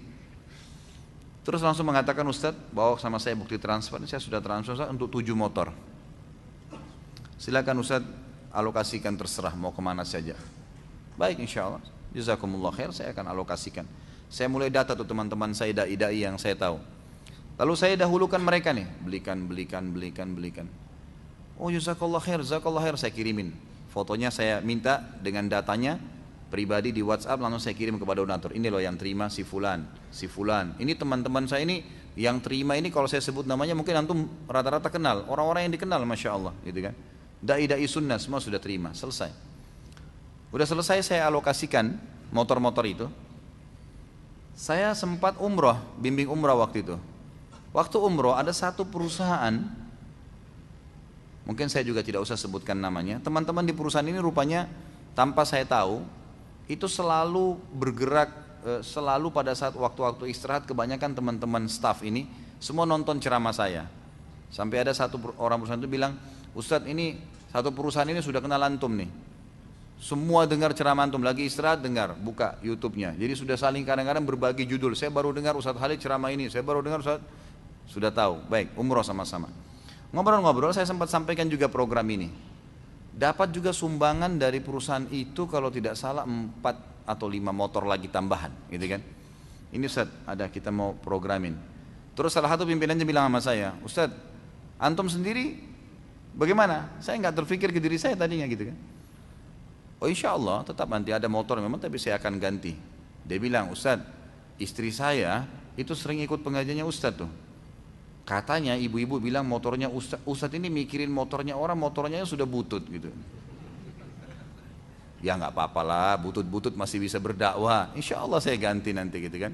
terus langsung mengatakan, Ustadz, bawa sama saya bukti transfer, saya sudah transfer Ustadz, untuk 7 motor. Silakan Ustadz, alokasikan, terserah mau kemana saja. Baik, insya Allah, jazakumullah khair, saya akan alokasikan. Saya mulai data tuh teman-teman saya, dai-dai yang saya tahu. Lalu saya dahulukan mereka nih, belikan. Oh jazakallah khair, saya kirimin. Fotonya saya minta dengan datanya pribadi di WhatsApp, langsung saya kirim kepada donatur. Ini loh yang terima si fulan. Ini teman-teman saya ini yang terima ini, kalau saya sebut namanya mungkin antum rata-rata kenal, orang-orang yang dikenal, masya Allah, gitu kan. Dai-dai sunnah semua sudah terima, selesai. Udah selesai saya alokasikan motor-motor itu. Saya sempat umroh, bimbing umroh waktu itu. Waktu umroh ada satu perusahaan, mungkin saya juga tidak usah sebutkan namanya. Teman-teman di perusahaan ini rupanya tanpa saya tahu, itu selalu bergerak, selalu pada saat waktu-waktu istirahat, kebanyakan teman-teman staff ini semua nonton ceramah saya. Sampai ada satu orang perusahaan itu bilang, Ustadz, ini satu perusahaan ini sudah kenal antum nih. Semua dengar ceramah antum, lagi istirahat dengar, buka YouTube-nya. Jadi sudah saling kadang-kadang berbagi judul. Saya baru dengar Ustadz Khalid ceramah ini, saya baru dengar Ustadz, sudah tahu. Baik, umroh sama-sama. Ngobrol-ngobrol saya sempat sampaikan juga program ini. Dapat juga sumbangan dari perusahaan itu kalau tidak salah 4 atau 5 motor lagi tambahan, gitu kan. Ini Ustaz, ada kita mau programin. Terus salah satu pimpinannya bilang sama saya, Ustaz, antum sendiri bagaimana? Saya nggak terpikir ke diri saya tadinya, gitu kan. Oh insya Allah tetap nanti ada motor memang, tapi saya akan ganti. Dia bilang, Ustaz, istri saya itu sering ikut pengajiannya Ustaz tuh. Katanya ibu-ibu bilang motornya Ustadz ini mikirin motornya orang, motornya sudah butut gitu. Ya nggak apa-apa lah, butut-butut masih bisa berdakwah. Insya Allah saya ganti nanti gitu kan.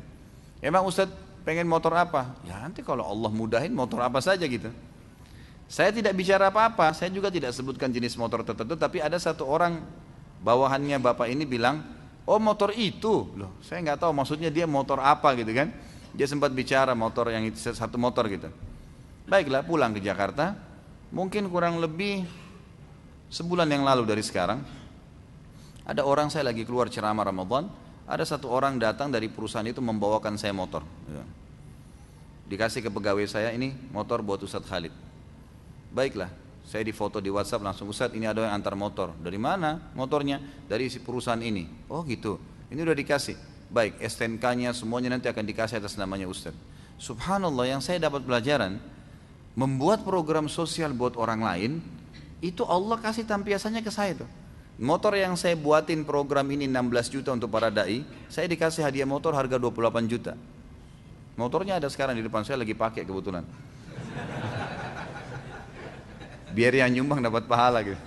Emang Ustadz pengen motor apa? Ya nanti kalau Allah mudahin motor apa saja gitu. Saya tidak bicara apa-apa, saya juga tidak sebutkan jenis motor tertentu, tapi ada satu orang bawahannya bapak ini bilang, oh motor itu, loh saya nggak tahu maksudnya dia motor apa gitu kan. Dia sempat bicara motor yang itu, satu motor gitu. Baiklah, pulang ke Jakarta, mungkin kurang lebih sebulan yang lalu dari sekarang, ada orang, saya lagi keluar ceramah Ramadan, ada satu orang datang dari perusahaan itu membawakan saya motor. Dikasih ke pegawai saya, ini motor buat Ustadz Khalid. Baiklah, saya difoto di WhatsApp langsung, Ustadz ini ada yang antar motor. Dari mana motornya? Dari perusahaan ini. Oh gitu, ini udah dikasih. Baik, STNK-nya semuanya nanti akan dikasih atas namanya Ustadz. Subhanallah, yang saya dapat pelajaran, membuat program sosial buat orang lain, itu Allah kasih tampiasannya ke saya tuh. Motor yang saya buatin program ini 16 juta untuk para da'i, saya dikasih hadiah motor harga 28 juta. Motornya ada sekarang di depan saya, lagi pakai kebetulan. Biar yang nyumbang dapat pahala gitu.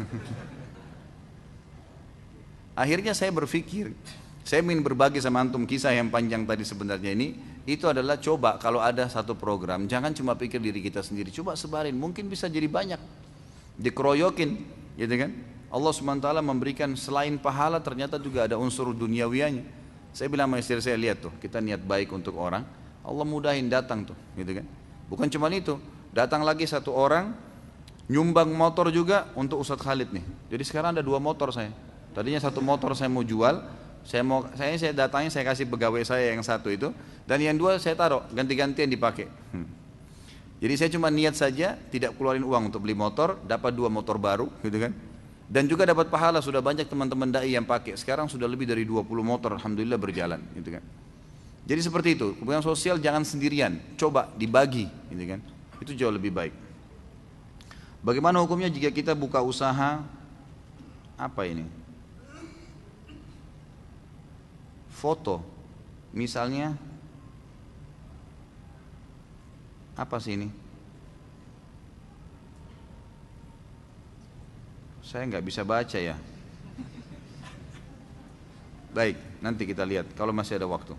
Akhirnya saya berpikir, saya ingin berbagi sama antum kisah yang panjang tadi sebenarnya ini. Itu adalah coba kalau ada satu program, jangan cuma pikir diri kita sendiri, coba sebarin, mungkin bisa jadi banyak. Dikeroyokin, gitu kan. Allah SWT memberikan selain pahala ternyata juga ada unsur duniawianya. Saya bilang sama istri saya, lihat tuh, kita niat baik untuk orang, Allah mudahin datang tuh, gitu kan. Bukan cuma itu, datang lagi satu orang, nyumbang motor juga untuk Ustadz Khalid nih. Jadi sekarang ada 2 motor saya. Tadinya satu motor saya mau jual, saya datangnya saya kasih pegawai saya yang satu itu, dan yang 2 saya taruh ganti-gantian dipakai. Jadi saya cuma niat saja, tidak keluarin uang untuk beli motor, dapat 2 motor baru, gitu kan. Dan juga dapat pahala, sudah banyak teman-teman dai yang pakai. Sekarang sudah lebih dari 20 motor, alhamdulillah berjalan, gitu kan. Jadi seperti itu, hubungan sosial jangan sendirian, coba dibagi, gitu kan. Itu jauh lebih baik. Bagaimana hukumnya jika kita buka usaha apa ini? Foto, misalnya apa sih ini? Saya nggak bisa baca ya. Baik, nanti kita lihat kalau masih ada waktu.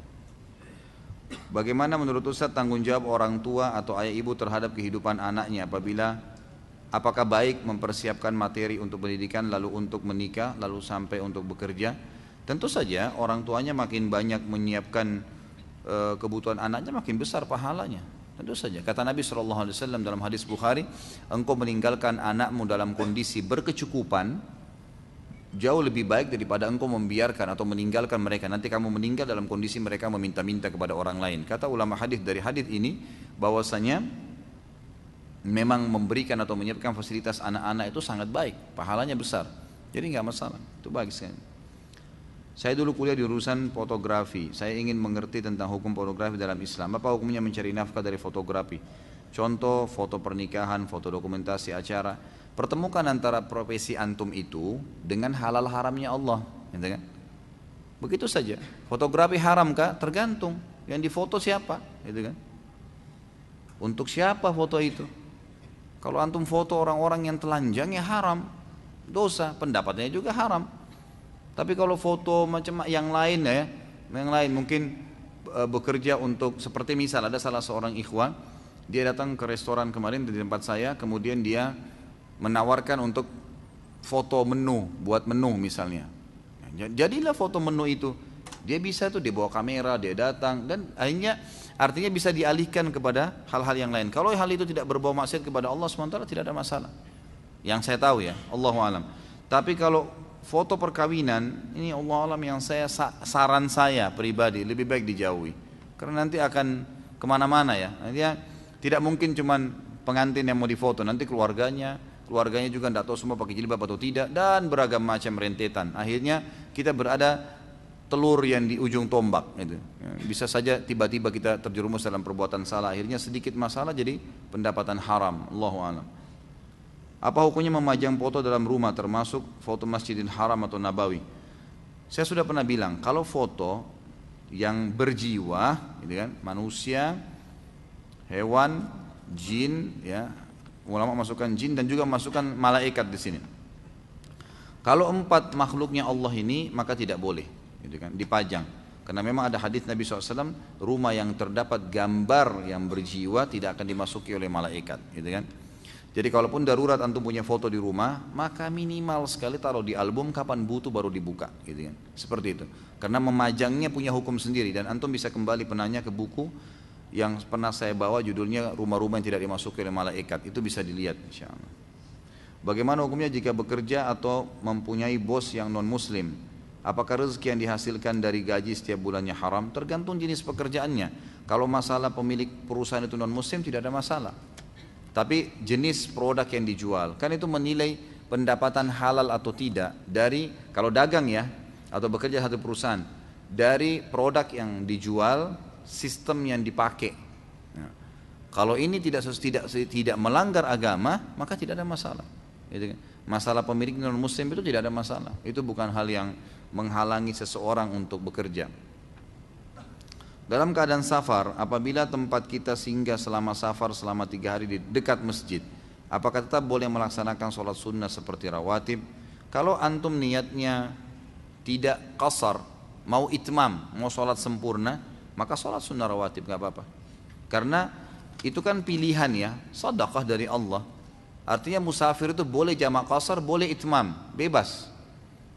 Bagaimana menurut Ustaz tanggung jawab orang tua atau ayah ibu terhadap kehidupan anaknya apakah baik mempersiapkan materi untuk pendidikan lalu untuk menikah lalu sampai untuk bekerja? Tentu saja orang tuanya makin banyak menyiapkan kebutuhan anaknya, makin besar pahalanya. Tentu saja. Kata Nabi SAW dalam hadis Bukhari, engkau meninggalkan anakmu dalam kondisi berkecukupan, jauh lebih baik daripada engkau membiarkan atau meninggalkan mereka. Nanti kamu meninggal dalam kondisi mereka meminta-minta kepada orang lain. Kata ulama hadis dari hadis ini, bahwasanya memang memberikan atau menyiapkan fasilitas anak-anak itu sangat baik, pahalanya besar. Jadi nggak masalah, itu baik sekali. Saya dulu kuliah di urusan fotografi. Saya ingin mengerti tentang hukum fotografi dalam Islam. Apa hukumnya mencari nafkah dari fotografi? Contoh, foto pernikahan, foto dokumentasi acara. Pertemukan antara profesi antum itu dengan halal haramnya Allah. Gitu kan? Begitu saja. Fotografi haram kah? Tergantung. Yang difoto siapa? Gitu kan? Untuk siapa foto itu? Kalau antum foto orang-orang yang telanjang ya haram. Dosa. Pendapatnya juga haram. Tapi kalau foto macam yang lain ya, yang lain mungkin bekerja untuk, seperti misal ada salah seorang ikhwan, dia datang ke restoran kemarin di tempat saya, kemudian dia menawarkan untuk foto menu, buat menu misalnya. Jadilah foto menu itu, dia bisa tuh, dia bawa kamera, dia datang, dan akhirnya artinya bisa dialihkan kepada hal-hal yang lain. Kalau hal itu tidak berbau maksiat kepada Allah SWT tidak ada masalah. Yang saya tahu ya, Allahu alam. Tapi kalau foto perkawinan, ini Allah alam, yang saran saya pribadi lebih baik dijauhi, karena nanti akan kemana-mana ya. Nantinya tidak mungkin cuman pengantin yang mau difoto, nanti keluarganya juga tidak tahu semua pakai jilbab atau tidak, dan beragam macam rentetan. Akhirnya kita berada telur yang di ujung tombak gitu. Bisa saja tiba-tiba kita terjerumus dalam perbuatan salah, akhirnya sedikit masalah jadi pendapatan haram. Allahu alam. Apa hukumnya memajang foto dalam rumah, termasuk foto Masjidil Haram atau Nabawi? Saya sudah pernah bilang, kalau foto yang berjiwa, gitu kan, manusia, hewan, jin, ya, ulama masukkan jin dan juga masukkan malaikat di sini. Kalau 4 makhluknya Allah ini, maka tidak boleh, gitu kan, dipajang. Karena memang ada hadis Nabi SAW, rumah yang terdapat gambar yang berjiwa tidak akan dimasuki oleh malaikat, gitu kan. Jadi kalaupun darurat antum punya foto di rumah, maka minimal sekali taruh di album, kapan butuh baru dibuka, gitu kan. Seperti itu. Karena memajangnya punya hukum sendiri, dan antum bisa kembali penanya ke buku yang pernah saya bawa, judulnya Rumah-rumah yang tidak dimasuki oleh malaikat. Itu bisa dilihat insyaallah. Bagaimana hukumnya jika bekerja atau mempunyai bos yang non muslim? Apakah rezeki yang dihasilkan dari gaji setiap bulannya haram? Tergantung jenis pekerjaannya. Kalau masalah pemilik perusahaan itu non muslim tidak ada masalah. Tapi jenis produk yang dijual, kan itu menilai pendapatan halal atau tidak dari, kalau dagang ya, atau bekerja satu perusahaan, dari produk yang dijual, sistem yang dipakai. Nah, kalau ini tidak melanggar agama, maka tidak ada masalah. Masalah pemilik non muslim itu tidak ada masalah. Itu bukan hal yang menghalangi seseorang untuk bekerja. Dalam keadaan safar, apabila tempat kita singgah selama safar selama 3 hari di dekat masjid, apakah tetap boleh melaksanakan sholat sunnah seperti rawatib? Kalau antum niatnya tidak qasar, mau itmam, mau sholat sempurna, maka sholat sunnah rawatib gak apa-apa. Karena itu kan pilihan ya, sedekah dari Allah. Artinya musafir itu boleh jamak qasar, boleh itmam, bebas.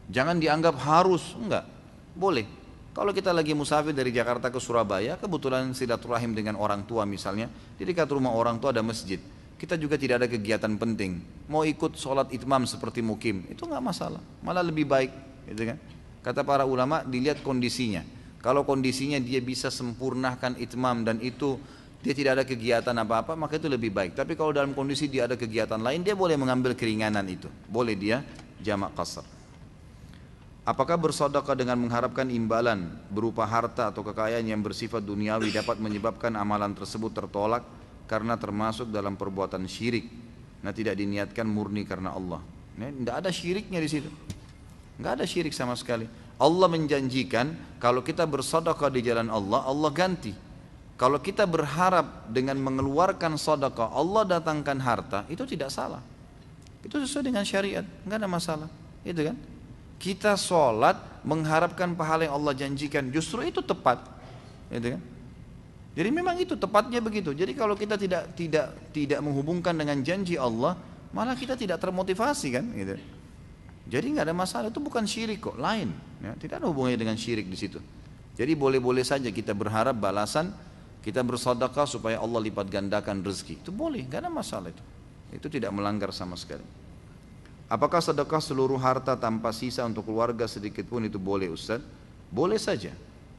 Jangan dianggap harus, enggak, boleh. Kalau kita lagi musafir dari Jakarta ke Surabaya, kebetulan silaturahim dengan orang tua misalnya, di dekat rumah orang tua ada masjid, kita juga tidak ada kegiatan penting, mau ikut sholat itmam seperti mukim, itu nggak masalah, malah lebih baik, gitu kan? Kata para ulama, dilihat kondisinya. Kalau kondisinya dia bisa sempurnakan itmam dan itu dia tidak ada kegiatan apa-apa, maka itu lebih baik. Tapi kalau dalam kondisi dia ada kegiatan lain, dia boleh mengambil keringanan itu, boleh dia jamak qasar. Apakah bersedekah dengan mengharapkan imbalan berupa harta atau kekayaan yang bersifat duniawi dapat menyebabkan amalan tersebut tertolak karena termasuk dalam perbuatan syirik? Nah, tidak diniatkan murni karena Allah. Tidak ada syiriknya di situ. Nggak ada syirik sama sekali. Allah menjanjikan kalau kita bersedekah di jalan Allah, Allah ganti. Kalau kita berharap dengan mengeluarkan sedekah Allah datangkan harta, itu tidak salah. Itu sesuai dengan syariat, nggak ada masalah. Itu kan? Kita sholat mengharapkan pahala yang Allah janjikan, justru itu tepat, gitu kan? Jadi memang itu tepatnya begitu. Jadi kalau kita tidak menghubungkan dengan janji Allah, malah kita tidak termotivasi kan, gitu. Jadi nggak ada masalah, itu bukan syirik kok, lain, ya, tidak ada hubungannya dengan syirik di situ. Jadi boleh-boleh saja kita berharap balasan, kita bersedekah supaya Allah lipat gandakan rezeki. Itu boleh, gak ada masalah itu. Itu tidak melanggar sama sekali. Apakah sedekah seluruh harta tanpa sisa untuk keluarga sedikit pun itu boleh Ustaz? Boleh saja.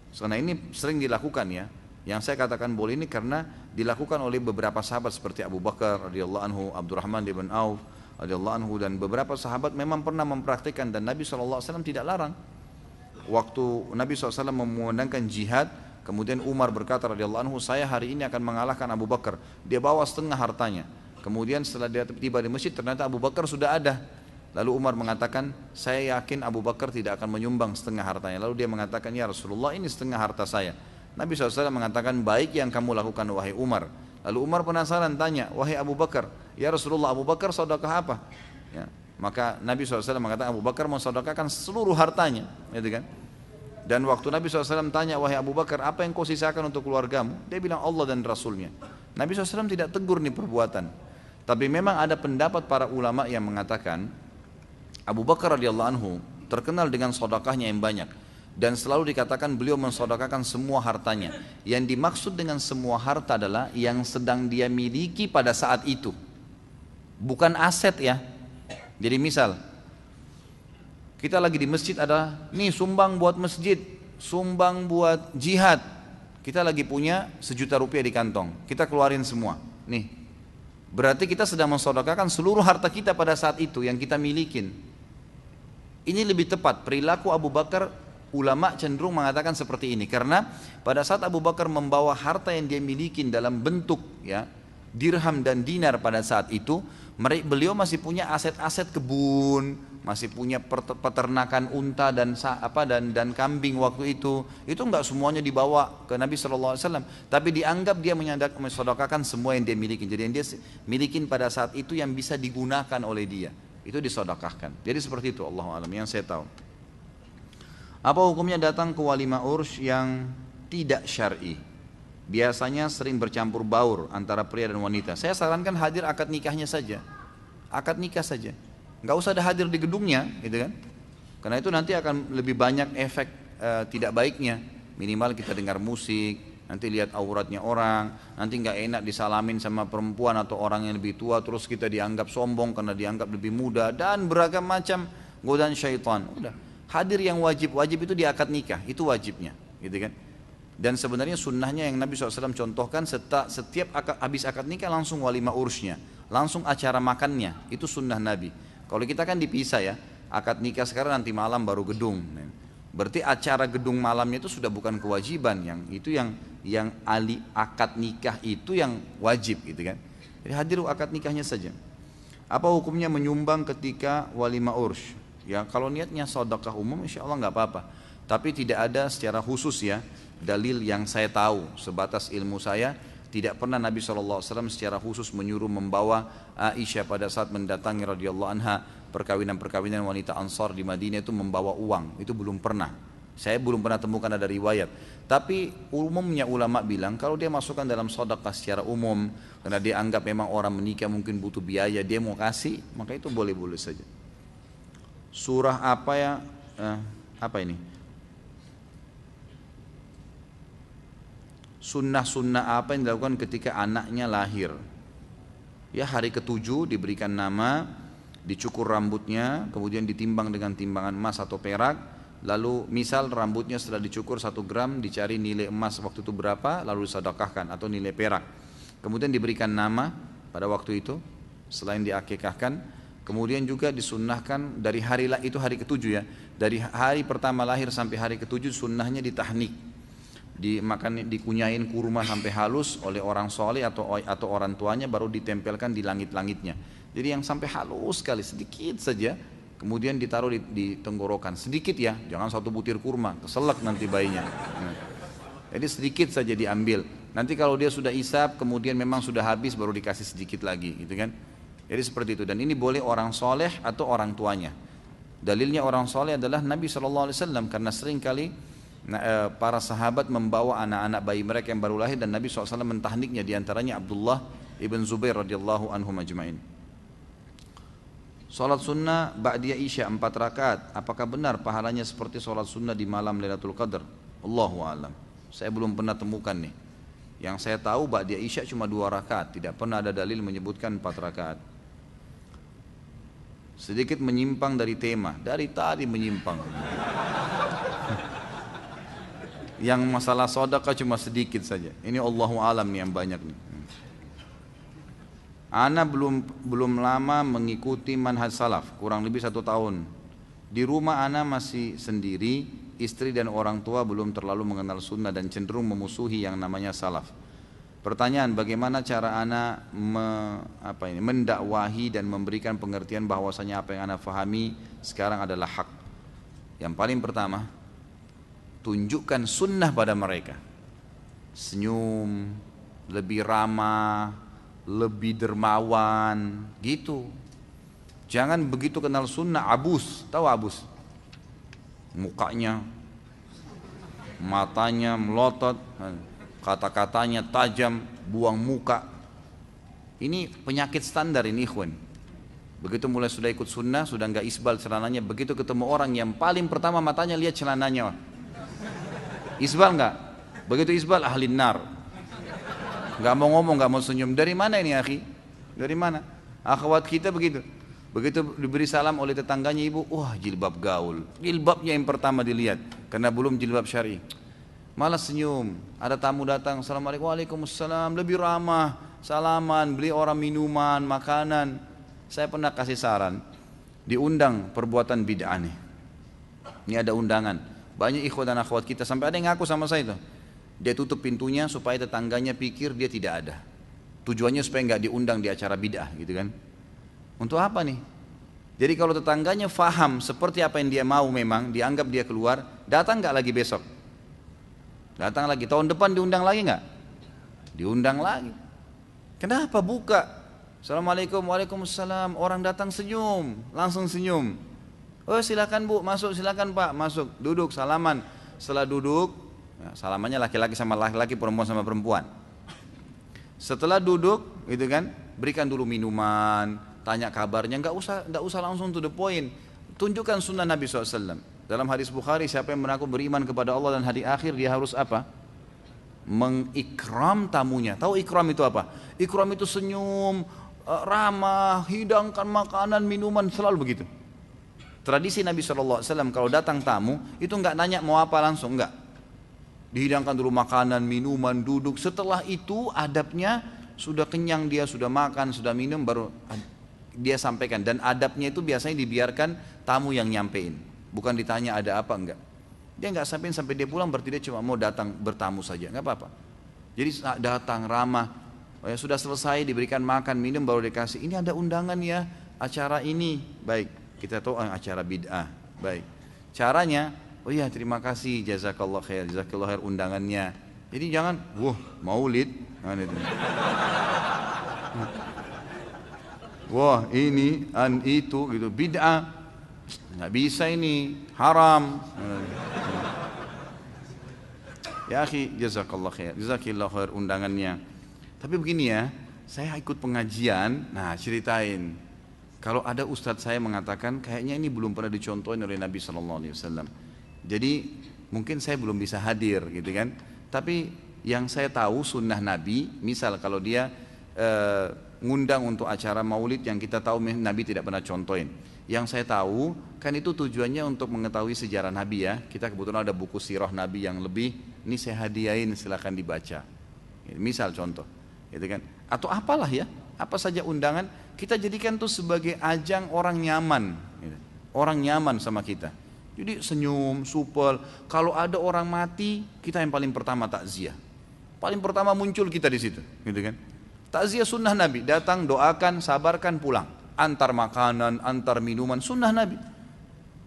Karena ini sering dilakukan ya. Yang saya katakan boleh ini karena dilakukan oleh beberapa sahabat seperti Abu Bakar radhiyallahu anhu, Abdurrahman bin Auf radhiyallahu anhu, dan beberapa sahabat memang pernah mempraktikkan, dan Nabi SAW tidak larang. Waktu Nabi SAW memandangkan jihad, kemudian Umar berkata radhiyallahu anhu, saya hari ini akan mengalahkan Abu Bakar. Dia bawa setengah hartanya. Kemudian setelah dia tiba di masjid, ternyata Abu Bakar sudah ada. Lalu Umar mengatakan, saya yakin Abu Bakar tidak akan menyumbang setengah hartanya. Lalu dia mengatakan, ya Rasulullah, ini setengah harta saya. Nabi SAW mengatakan, baik yang kamu lakukan wahai Umar. Lalu Umar penasaran tanya, wahai Abu Bakar, ya Rasulullah, Abu Bakar sedekah apa? Ya, maka Nabi SAW mengatakan, Abu Bakar mensedekahkan seluruh hartanya, gitu kan? Dan waktu Nabi SAW tanya, wahai Abu Bakar, apa yang kau sisakan untuk keluargamu? Dia bilang Allah dan Rasulnya. Nabi SAW tidak tegur nih perbuatan. Tapi memang ada pendapat para ulama yang mengatakan Abu Bakar radhiyallahu anhu terkenal dengan sedekahnya yang banyak, dan selalu dikatakan beliau mensedekahkan semua hartanya. Yang dimaksud dengan semua harta adalah yang sedang dia miliki pada saat itu, bukan aset ya. Jadi misal kita lagi di masjid, ada nih sumbang buat masjid, sumbang buat jihad, kita lagi punya 1 juta rupiah di kantong, kita keluarin semua nih, berarti kita sedang mensedekahkan seluruh harta kita pada saat itu yang kita milikin. Ini lebih tepat, perilaku Abu Bakar, ulama cenderung mengatakan seperti ini, karena pada saat Abu Bakar membawa harta yang dia miliki dalam bentuk ya dirham dan dinar pada saat itu, beliau masih punya aset-aset kebun, masih punya peternakan unta dan dan kambing waktu itu enggak semuanya dibawa ke Nabi SAW, tapi dianggap dia mensedekahkan semua yang dia miliki. Jadi yang dia miliki pada saat itu yang bisa digunakan oleh dia, itu disedekahkan. Jadi seperti itu, Allahu a'lam, yang saya tahu. Apa hukumnya datang ke walimah urs yang tidak syar'i? Biasanya sering bercampur baur antara pria dan wanita. Saya sarankan hadir akad nikahnya saja. Akad nikah saja. Nggak usah ada hadir di gedungnya, gitu kan? Karena itu nanti akan lebih banyak efek tidak baiknya. Minimal kita dengar musik, nanti lihat auratnya orang, nanti nggak enak disalamin sama perempuan atau orang yang lebih tua, terus kita dianggap sombong karena dianggap lebih muda, dan beragam macam godaan syaitan. Udah, hadir yang wajib itu di akad nikah, itu wajibnya, gitu kan? Dan sebenarnya sunnahnya yang Nabi SAW contohkan, setiap habis akad nikah langsung walimah ursnya, langsung acara makannya, itu sunnah Nabi. Kalau kita kan dipisah ya, akad nikah sekarang nanti malam baru gedung. Berarti acara gedung malamnya itu sudah bukan kewajiban, yang ahli akad nikah itu yang wajib, gitu kan. Jadi hadir akad nikahnya saja. Apa hukumnya menyumbang ketika walimah urs? Ya kalau niatnya sedekah umum insya Allah nggak apa-apa. Tapi tidak ada secara khusus ya dalil yang saya tahu, sebatas ilmu saya, tidak pernah Nabi SAW secara khusus menyuruh membawa Aisyah pada saat mendatangi radhiyallahu anha perkawinan-perkawinan wanita Ansar di Madinah itu membawa uang, itu belum pernah. Saya belum pernah temukan ada riwayat. Tapi umumnya ulama bilang kalau dia masukkan dalam sedekah secara umum, karena dia anggap memang orang menikah mungkin butuh biaya, dia mau kasih, maka itu boleh-boleh saja. Surah apa ya? Apa ini? Sunnah-sunnah apa yang dilakukan ketika anaknya lahir? Ya hari ke-7 diberikan nama, dicukur rambutnya, kemudian ditimbang dengan timbangan emas atau perak. Lalu misal rambutnya setelah dicukur 1 gram, dicari nilai emas waktu itu berapa, lalu disedekahkan, atau nilai perak. Kemudian diberikan nama pada waktu itu, selain diakikahkan. Kemudian juga disunnahkan dari itu hari ke-7 ya, dari hari pertama lahir sampai hari ke-7 sunnahnya ditahnik, dikunyain kurma sampai halus oleh orang soleh atau orang tuanya, baru ditempelkan di langit-langitnya. Jadi yang sampai halus sekali, sedikit saja, kemudian ditaruh di tenggorokan, sedikit ya, jangan 1 butir kurma, keselak nanti bayinya. Jadi sedikit saja diambil. Nanti kalau dia sudah isap, kemudian memang sudah habis, baru dikasih sedikit lagi, gitu kan? Jadi seperti itu, dan ini boleh orang soleh atau orang tuanya. Dalilnya orang soleh adalah Nabi SAW, karena seringkali para sahabat membawa anak-anak bayi mereka yang baru lahir, dan Nabi SAW mentahniknya, diantaranya Abdullah ibn Zubair radhiyallahu anhu majma'in. Salat sunnah ba'diyah isya 4 rakaat, apakah benar pahalanya seperti salat sunnah di malam Lailatul Qadar? Allahu a'lam. Saya belum pernah temukan nih. Yang saya tahu ba'da Isya cuma 2 rakaat, tidak pernah ada dalil menyebutkan 4 rakaat. Sedikit menyimpang dari tema, dari tadi menyimpang. Yang masalah sedekah cuma sedikit saja. Ini Allahu alam nih yang banyak nih. Ana belum lama mengikuti manhaj salaf, kurang lebih 1 tahun. Di rumah ana masih sendiri, istri dan orang tua belum terlalu mengenal sunnah dan cenderung memusuhi yang namanya salaf. Pertanyaan, bagaimana cara ana mendakwahi dan memberikan pengertian bahwasanya apa yang ana fahami sekarang adalah hak. Yang paling pertama, tunjukkan sunnah pada mereka. Senyum, lebih ramah, lebih dermawan, gitu. Jangan begitu kenal sunnah abus, tahu abus? Mukanya, matanya melotot, kata-katanya tajam, buang muka. Ini penyakit standar ini ikhwan. Begitu mulai sudah ikut sunnah, sudah enggak isbal celananya, begitu ketemu orang yang paling pertama matanya lihat celananya. Isbal enggak? Begitu isbal ahli nar. Enggak mau ngomong, enggak mau senyum. Dari mana ini akhi? Dari mana? Akhwat kita begitu. Begitu diberi salam oleh tetangganya ibu, wah jilbab gaul. Jilbabnya yang pertama dilihat, karena belum jilbab syar'i. Malah senyum. Ada tamu datang, assalamualaikum, waalaikumsalam, lebih ramah, salaman, beli orang minuman, makanan. Saya pernah kasih saran, diundang perbuatan bid'ah nih. Ini ada undangan. Banyak ikhwan dan akhwat kita, sampai ada yang ngaku sama saya tuh. Dia tutup pintunya supaya tetangganya pikir dia tidak ada. Tujuannya supaya nggak diundang di acara bid'ah gitu kan. Untuk apa nih? Jadi kalau tetangganya faham seperti apa yang dia mau memang, dianggap dia keluar, datang nggak lagi besok? Datang lagi, tahun depan diundang lagi nggak? Diundang lagi. Kenapa buka? Assalamualaikum, waalaikumsalam. Orang datang senyum, langsung senyum. Oh silakan bu, masuk, silakan pak, masuk, duduk, salaman. Setelah duduk, ya, salamannya laki-laki sama laki-laki, perempuan sama perempuan. Setelah duduk, gitu kan, berikan dulu minuman, tanya kabarnya, nggak usah langsung to the point. Tunjukkan sunnah Nabi SAW. Dalam hadis Bukhari, siapa yang mengaku beriman kepada Allah dan hari akhir, dia harus apa? Mengikram tamunya. Tahu ikram itu apa? Ikram itu senyum, ramah, hidangkan makanan, minuman, selalu begitu. Tradisi Nabi SAW kalau datang tamu, itu nggak nanya mau apa langsung, nggak. Dihidangkan dulu makanan, minuman, duduk. Setelah itu adabnya, sudah kenyang dia, sudah makan, sudah minum, baru dia sampaikan. Dan adabnya itu biasanya dibiarkan tamu yang nyampein, bukan ditanya ada apa enggak. Dia enggak sampai dia pulang, berarti dia cuma mau datang bertamu saja, enggak apa-apa. Jadi datang ramah, ya sudah selesai diberikan makan minum baru dikasih, ini ada undangan ya, acara ini. Baik, kita tahu acara bid'ah. Baik, caranya, oh iya terima kasih, jazakallah khair undangannya. Jadi jangan, wah maulid, wah ini itu gitu, bid'ah, nggak bisa ini, haram. Ya akhi, jazakallah khair, jazakillah khair undangannya. Tapi begini ya, saya ikut pengajian, nah ceritain. Kalau ada ustadz saya mengatakan, kayaknya ini belum pernah dicontohin oleh Nabi SAW. Jadi mungkin saya belum bisa hadir gitu kan. Tapi yang saya tahu sunnah Nabi, misal kalau dia ngundang untuk acara maulid yang kita tahu Nabi tidak pernah contohin. Yang saya tahu kan itu tujuannya untuk mengetahui sejarah Nabi ya. Kita kebetulan ada buku sirah Nabi yang lebih, ini saya hadiahin silakan dibaca. Misal contoh, gitu kan? Atau apalah ya, apa saja undangan kita jadikan itu sebagai ajang orang nyaman, gitu. Orang nyaman sama kita. Jadi senyum, supel. Kalau ada orang mati, kita yang paling pertama takziah. Paling pertama muncul kita di situ, gitu kan? Takziah sunnah Nabi, datang doakan, sabarkan, pulang. Antar makanan, antar minuman, sunnah Nabi.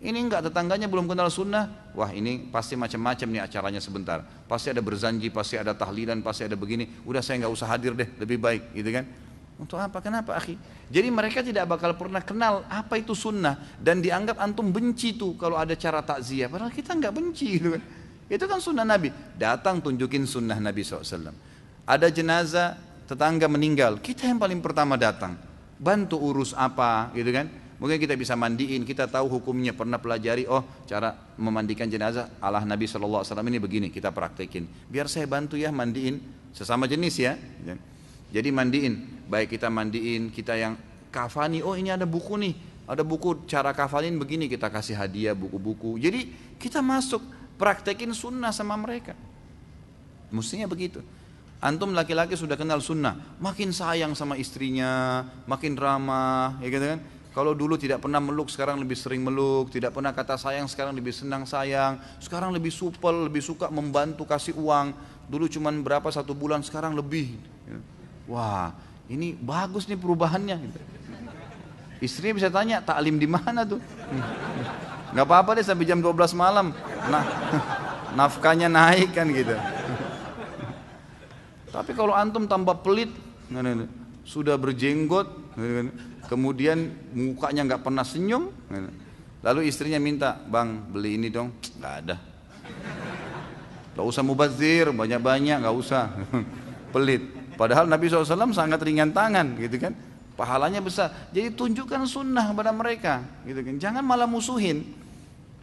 Ini enggak, tetangganya belum kenal sunnah, wah ini pasti macam-macam nih acaranya sebentar. Pasti ada berzanji, pasti ada tahlilan, pasti ada begini. Udah saya enggak usah hadir deh, lebih baik, gitu kan? Untuk apa? Kenapa akhi? Jadi mereka tidak bakal pernah kenal apa itu sunnah dan dianggap antum benci tuh kalau ada cara takziah. Padahal kita enggak benci, gitu kan? Itu kan sunnah Nabi. Datang tunjukin sunnah Nabi SAW. Ada jenazah, tetangga meninggal, kita yang paling pertama datang. Bantu urus apa, gitu kan? Mungkin kita bisa mandiin, kita tahu hukumnya, pernah pelajari, oh cara memandikan jenazah ala Nabi SAW ini begini, kita praktekin. Biar saya bantu ya mandiin sesama jenis ya. Jadi mandiin, baik kita mandiin, kita yang kafani, oh ini ada buku nih, ada buku cara kafanin begini, kita kasih hadiah buku-buku. Jadi kita masuk praktekin sunnah sama mereka. Mestinya begitu. Antum laki-laki sudah kenal sunnah, makin sayang sama istrinya, makin ramah, ya gitu kan. Kalau dulu tidak pernah meluk, sekarang lebih sering meluk. Tidak pernah kata sayang, sekarang lebih senang sayang. Sekarang lebih supel, lebih suka membantu kasih uang. Dulu cuman berapa, 1 bulan, sekarang lebih. Wah, ini bagus nih perubahannya. Istrinya bisa tanya, taklim di mana tuh? Gak apa-apa deh sampai jam 12 malam. Nah, nafkahnya naik kan gitu. Tapi kalau antum tambah pelit, sudah berjenggot, kemudian mukanya nggak pernah senyum, lalu istrinya minta, bang beli ini dong, nggak ada. Nggak usah mubazir, banyak-banyak, nggak usah. Pelit. Padahal Nabi SAW sangat ringan tangan, gitu kan? Pahalanya besar. Jadi tunjukkan sunnah kepada mereka, gitu kan? Jangan malah musuhin.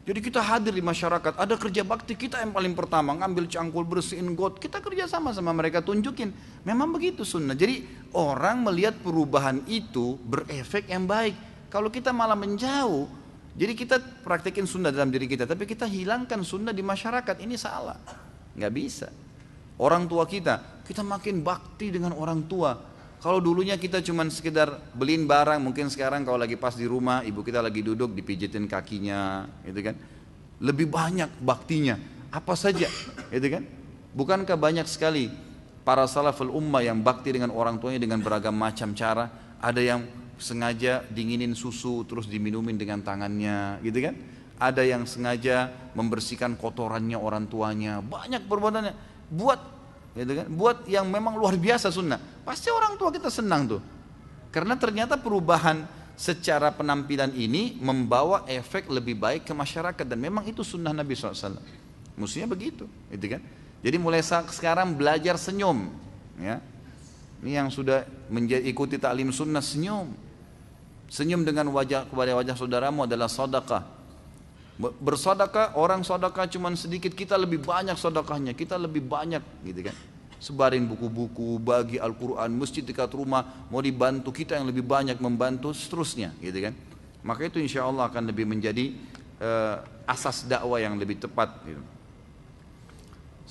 Jadi kita hadir di masyarakat, ada kerja bakti kita yang paling pertama, ngambil cangkul, bersihin got, kita kerja sama mereka, tunjukin. Memang begitu sunnah. Jadi orang melihat perubahan itu berefek yang baik. Kalau kita malah menjauh, jadi kita praktekin sunnah dalam diri kita, tapi kita hilangkan sunnah di masyarakat, ini salah. Nggak bisa. Orang tua kita makin bakti dengan orang tua. Kalau dulunya kita cuma sekedar beliin barang, mungkin sekarang kalau lagi pas di rumah, ibu kita lagi duduk, dipijitin kakinya, gitu kan. Lebih banyak baktinya, apa saja, gitu kan. Bukankah banyak sekali para salaful ummah yang bakti dengan orang tuanya dengan beragam macam cara. Ada yang sengaja dinginin susu terus diminumin dengan tangannya, gitu kan. Ada yang sengaja membersihkan kotorannya orang tuanya, banyak perbuatannya. Gitu kan? Buat yang memang luar biasa sunnah, pasti orang tua kita senang tuh, karena ternyata perubahan secara penampilan ini membawa efek lebih baik ke masyarakat, dan memang itu sunnah Nabi SAW. Mestinya begitu, gitu kan? Jadi mulai sekarang belajar senyum, ya. Ini yang sudah ikuti taklim sunnah, senyum dengan wajah kepada wajah saudaramu adalah sedekah. Bersedekah, orang sedekah cuma sedikit, kita lebih banyak sedekahnya, kita lebih banyak, gitu kan. Sebarin buku-buku, bagi Al-Quran, masjid dekat rumah, mau dibantu, kita yang lebih banyak membantu, seterusnya, gitu kan. Maka itu insya Allah akan lebih menjadi asas dakwah yang lebih tepat, gitu.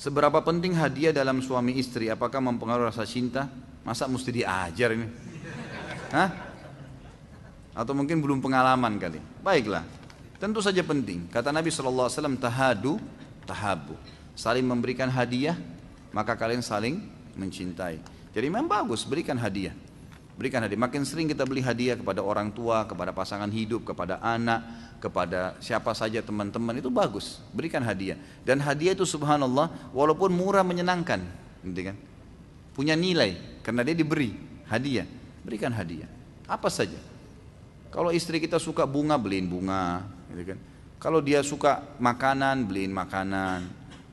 Seberapa penting hadiah dalam suami istri? Apakah mempengaruhi rasa cinta? Masa mesti diajar ini? Hah? Atau mungkin belum pengalaman kali? Baiklah. Tentu saja penting. Kata Nabi SAW, tahadu, tahabu. Saling memberikan hadiah, maka kalian saling mencintai. Jadi memang bagus, berikan hadiah. Berikan hadiah. Makin sering kita beli hadiah kepada orang tua, kepada pasangan hidup, kepada anak, kepada siapa saja teman-teman, itu bagus. Berikan hadiah. Dan hadiah itu subhanallah, walaupun murah menyenangkan, gitu kan? Punya nilai, karena dia diberi hadiah. Berikan hadiah. Apa saja. Kalau istri kita suka bunga, beliin bunga, gitu kan. Kalau dia suka makanan, beliin makanan.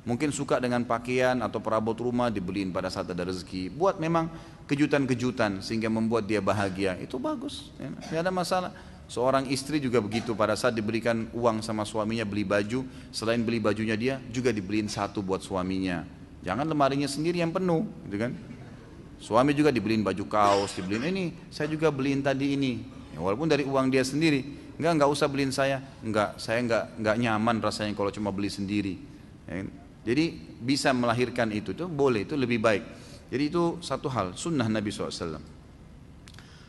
Mungkin suka dengan pakaian atau perabot rumah, dibeliin pada saat ada rezeki. Buat memang kejutan-kejutan sehingga membuat dia bahagia. Itu bagus, ya. Tidak ada masalah. Seorang istri juga begitu, pada saat diberikan uang sama suaminya beli baju, selain beli bajunya dia juga dibeliin satu buat suaminya. Jangan lemarinya sendiri yang penuh, gitu kan. Suami juga dibeliin baju kaos, dibeliin ini, saya juga beliin tadi ini. Ya, walaupun dari uang dia sendiri, enggak usah beliin saya, saya enggak nyaman rasanya kalau cuma beli sendiri. Ya, jadi bisa melahirkan itu tuh boleh, itu lebih baik. Jadi itu satu hal, sunnah Nabi SAW.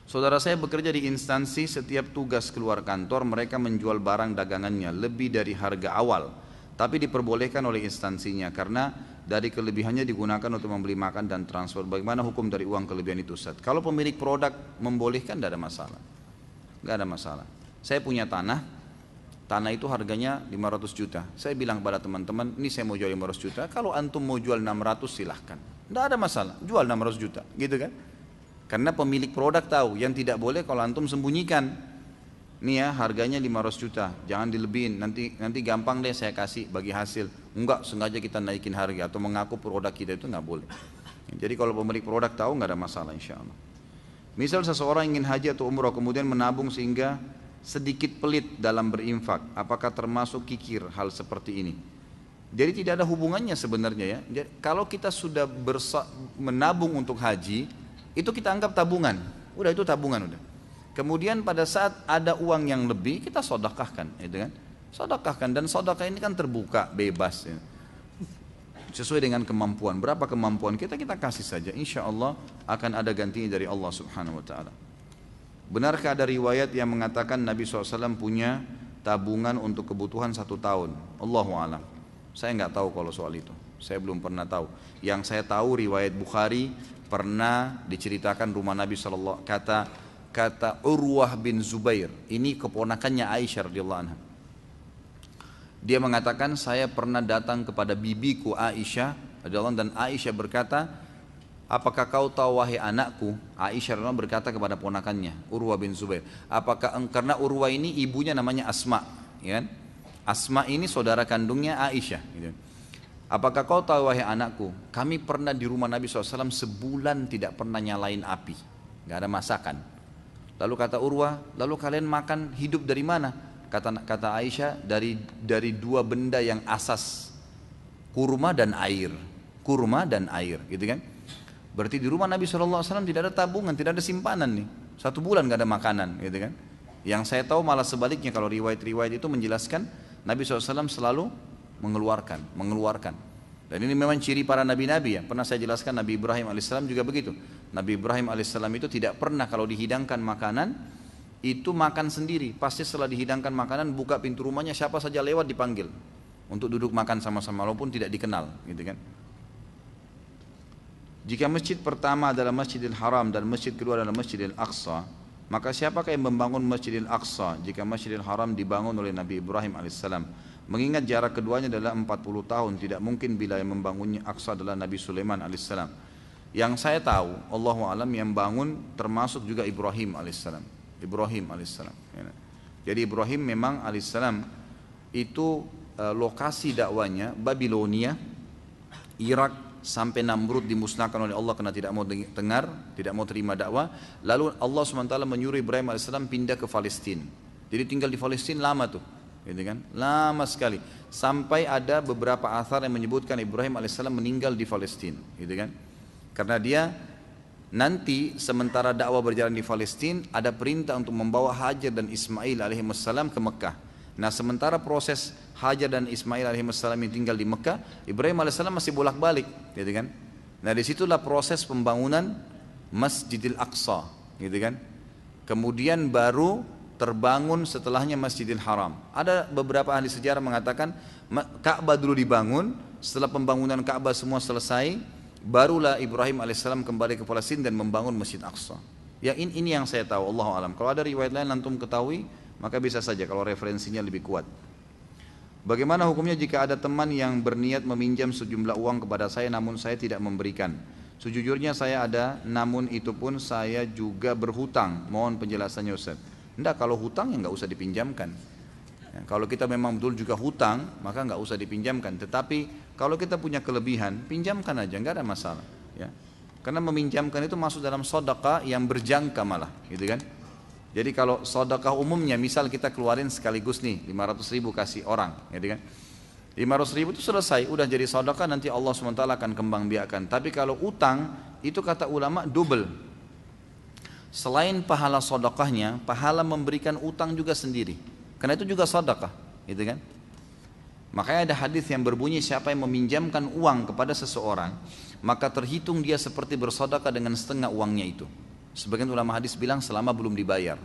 Saudara saya bekerja di instansi, setiap tugas keluar kantor mereka menjual barang dagangannya lebih dari harga awal, tapi diperbolehkan oleh instansinya karena dari kelebihannya digunakan untuk membeli makan dan transfer. Bagaimana hukum dari uang kelebihan itu, Ustaz? Kalau pemilik produk membolehkan, tidak ada masalah. Tidak ada masalah. Saya punya tanah itu harganya 500 juta. Saya bilang kepada teman-teman, ini saya mau jual 500 juta, kalau antum mau jual 600 silahkan. Tidak ada masalah, jual 600 juta, gitu kan? Karena pemilik produk tahu, yang tidak boleh kalau antum sembunyikan. Nih ya, harganya 500 juta, jangan dilebihin, nanti gampang deh saya kasih bagi hasil. Enggak, sengaja kita naikin harga atau mengaku produk kita itu nggak boleh. Jadi kalau pemilik produk tahu nggak ada masalah insya Allah. Misal seseorang ingin haji atau umroh kemudian menabung sehingga sedikit pelit dalam berinfak, apakah termasuk kikir hal seperti ini? Jadi tidak ada hubungannya sebenarnya ya. Jadi, kalau kita sudah menabung untuk haji, itu kita anggap tabungan. Udah itu tabungan udah. Kemudian pada saat ada uang yang lebih, kita sedekahkan, gitu kan? Sedekahkan, dan sedekah ini kan terbuka, bebas ya. Sesuai dengan kemampuan. Berapa kemampuan kita kasih saja. Insya Allah akan ada gantinya dari Allah Subhanahu Wa Taala. Benarkah ada riwayat yang mengatakan Nabi SAW punya tabungan untuk kebutuhan 1 tahun? Allahu a'lam. Saya nggak tahu kalau soal itu. Saya belum pernah tahu. Yang saya tahu riwayat Bukhari pernah diceritakan rumah Nabi SAW, kata Urwah bin Zubair. Ini keponakannya Aisyah radhiyallahu anha. Dia mengatakan, saya pernah datang kepada bibiku Aisyah dan Aisyah berkata, apakah kau tahu wahai anakku? Aisyah berkata kepada ponakannya Urwah bin Zubair, karena Urwah ini ibunya namanya Asma, ya kan? Asma ini saudara kandungnya Aisyah, gitu. Apakah kau tahu wahai anakku, kami pernah di rumah Nabi SAW sebulan tidak pernah nyalain api, gak ada masakan. Lalu kata Urwah, lalu kalian makan hidup dari mana? Kata Aisyah, dari 2 benda yang asas, kurma dan air, gitu kan? Berarti di rumah Nabi SAW tidak ada tabungan, tidak ada simpanan nih, 1 bulan gak ada makanan, gitu kan? Yang saya tahu malah sebaliknya, kalau riwayat-riwayat itu menjelaskan Nabi SAW selalu mengeluarkan. Dan ini memang ciri para nabi-nabi ya. Pernah saya jelaskan Nabi Ibrahim alaihissalam juga begitu. Nabi Ibrahim alaihissalam itu tidak pernah kalau dihidangkan makanan itu makan sendiri. Pasti setelah dihidangkan makanan buka pintu rumahnya, siapa saja lewat dipanggil untuk duduk makan sama-sama walaupun tidak dikenal, gitu kan. Jika masjid pertama adalah Masjidil Haram dan masjid kedua adalah Masjidil Aqsa, maka siapakah yang membangun Masjidil Aqsa jika Masjidil Haram dibangun oleh Nabi Ibrahim alaihissalam? Mengingat jarak keduanya adalah 40 tahun, tidak mungkin bila yang membangunnya Aqsa adalah Nabi Sulaiman alaihissalam. Yang saya tahu, Allahu a'lam, yang bangun termasuk juga Ibrahim alaihissalam. Jadi Ibrahim memang alaihissalam itu lokasi dakwanya Babilonia, Irak, sampai Namrud dimusnahkan oleh Allah karena tidak mau dengar, tidak mau terima dakwah. Lalu Allah SWT menyuruh Ibrahim alaihissalam pindah ke Palestina. Jadi tinggal di Palestina lama tuh, gitu kan? Lama sekali. Sampai ada beberapa athar yang menyebutkan Ibrahim alaihissalam meninggal di Palestina, gitu kan? Karena dia nanti sementara dakwah berjalan di Palestina ada perintah untuk membawa Hajar dan Ismail alaihissalam ke Mekah. Nah sementara proses Hajar dan Ismail alaihissalam yang tinggal di Mekah, Ibrahim alaihissalam masih bolak-balik, gitu kan? Nah disitulah proses pembangunan Masjidil Aqsa, gitu kan? Kemudian baru terbangun setelahnya Masjidil Haram. Ada beberapa ahli sejarah mengatakan Ka'bah dulu dibangun, setelah pembangunan Ka'bah semua selesai, barulah Ibrahim alaihissalam kembali ke Palestina dan membangun Masjid Aqsa. Ya ini yang saya tahu, Allahu a'lam. Kalau ada riwayat lain antum ketahui, maka bisa saja kalau referensinya lebih kuat. Bagaimana hukumnya jika ada teman yang berniat meminjam sejumlah uang kepada saya namun saya tidak memberikan? Sejujurnya saya ada, namun itu pun saya juga berhutang. Mohon penjelasannya Ustaz. Enggak, kalau hutang ya enggak usah dipinjamkan. Ya, kalau kita memang betul juga hutang, maka enggak usah dipinjamkan. Tetapi kalau kita punya kelebihan, pinjamkan aja, enggak ada masalah. Ya. Karena meminjamkan itu masuk dalam sedekah yang berjangka malah, gitu kan? Jadi kalau sedekah umumnya, misal kita keluarin sekaligus nih 500.000 kasih orang, gitu kan? 500.000 itu selesai, udah jadi sedekah, nanti Allah SWT akan kembang biakan. Tapi kalau utang, itu kata ulama double. Selain pahala sedekahnya, pahala memberikan utang juga sendiri. Karena itu juga sedekah, gitu kan? Makanya ada hadis yang berbunyi siapa yang meminjamkan uang kepada seseorang, maka terhitung dia seperti bersedekah dengan setengah uangnya itu. Sebagian ulama hadis bilang selama belum dibayar.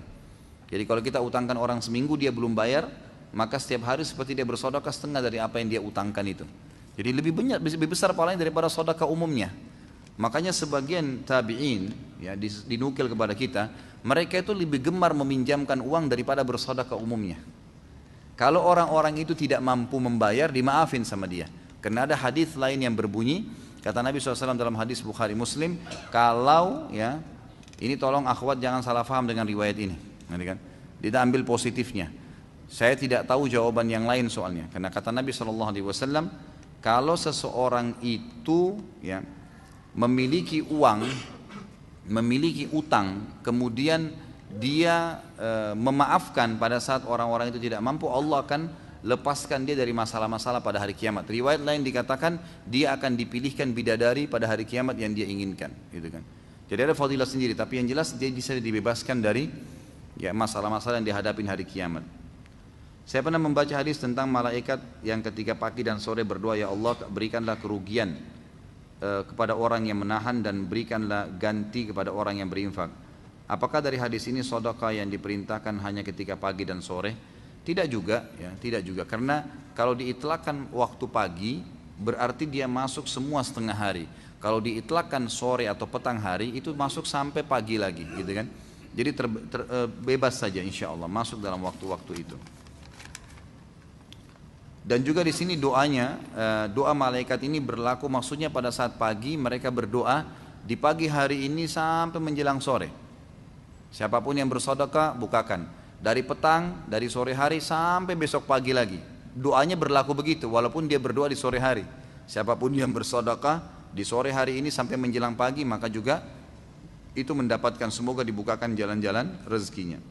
Jadi kalau kita utangkan orang seminggu dia belum bayar, maka setiap hari seperti dia bersedekah setengah dari apa yang dia utangkan itu. Jadi lebih banyak, lebih besar pahalanya daripada sedekah umumnya. Makanya sebagian tabi'in ya dinukil kepada kita, mereka itu lebih gemar meminjamkan uang daripada bersedekah umumnya. Kalau orang-orang itu tidak mampu membayar, dimaafin sama dia. Karena ada hadis lain yang berbunyi, kata Nabi SAW dalam hadis Bukhari Muslim, kalau ya ini tolong akhwat jangan salah faham dengan riwayat ini, kan? Kita ambil positifnya. Saya tidak tahu jawaban yang lain soalnya. Karena kata Nabi SAW, kalau seseorang itu ya memiliki uang, memiliki utang, kemudian dia memaafkan pada saat orang-orang itu tidak mampu, Allah akan lepaskan dia dari masalah-masalah pada hari kiamat. Riwayat lain dikatakan dia akan dipilihkan bidadari pada hari kiamat yang dia inginkan, gitu kan. Jadi ada fadilah sendiri, tapi yang jelas dia bisa dibebaskan dari ya masalah-masalah yang dihadapin hari kiamat. Saya pernah membaca hadis tentang malaikat yang ketika pagi dan sore berdoa, ya Allah berikanlah kerugian kepada orang yang menahan dan berikanlah ganti kepada orang yang berinfak. Apakah dari hadis ini sedekah yang diperintahkan hanya ketika pagi dan sore? Tidak juga, ya, tidak juga. Karena kalau diitlakkan waktu pagi berarti dia masuk semua setengah hari. Kalau diitlakkan sore atau petang hari itu masuk sampai pagi lagi, gitu kan? Jadi bebas saja insya Allah masuk dalam waktu-waktu itu. Dan juga di sini doanya, doa malaikat ini berlaku maksudnya pada saat pagi mereka berdoa di pagi hari ini sampai menjelang sore. Siapapun yang bersedekah bukakan. Dari petang, dari sore hari sampai besok pagi lagi. Doanya berlaku begitu walaupun dia berdoa di sore hari. Siapapun yang bersedekah di sore hari ini sampai menjelang pagi maka juga itu mendapatkan, semoga dibukakan jalan-jalan rezekinya.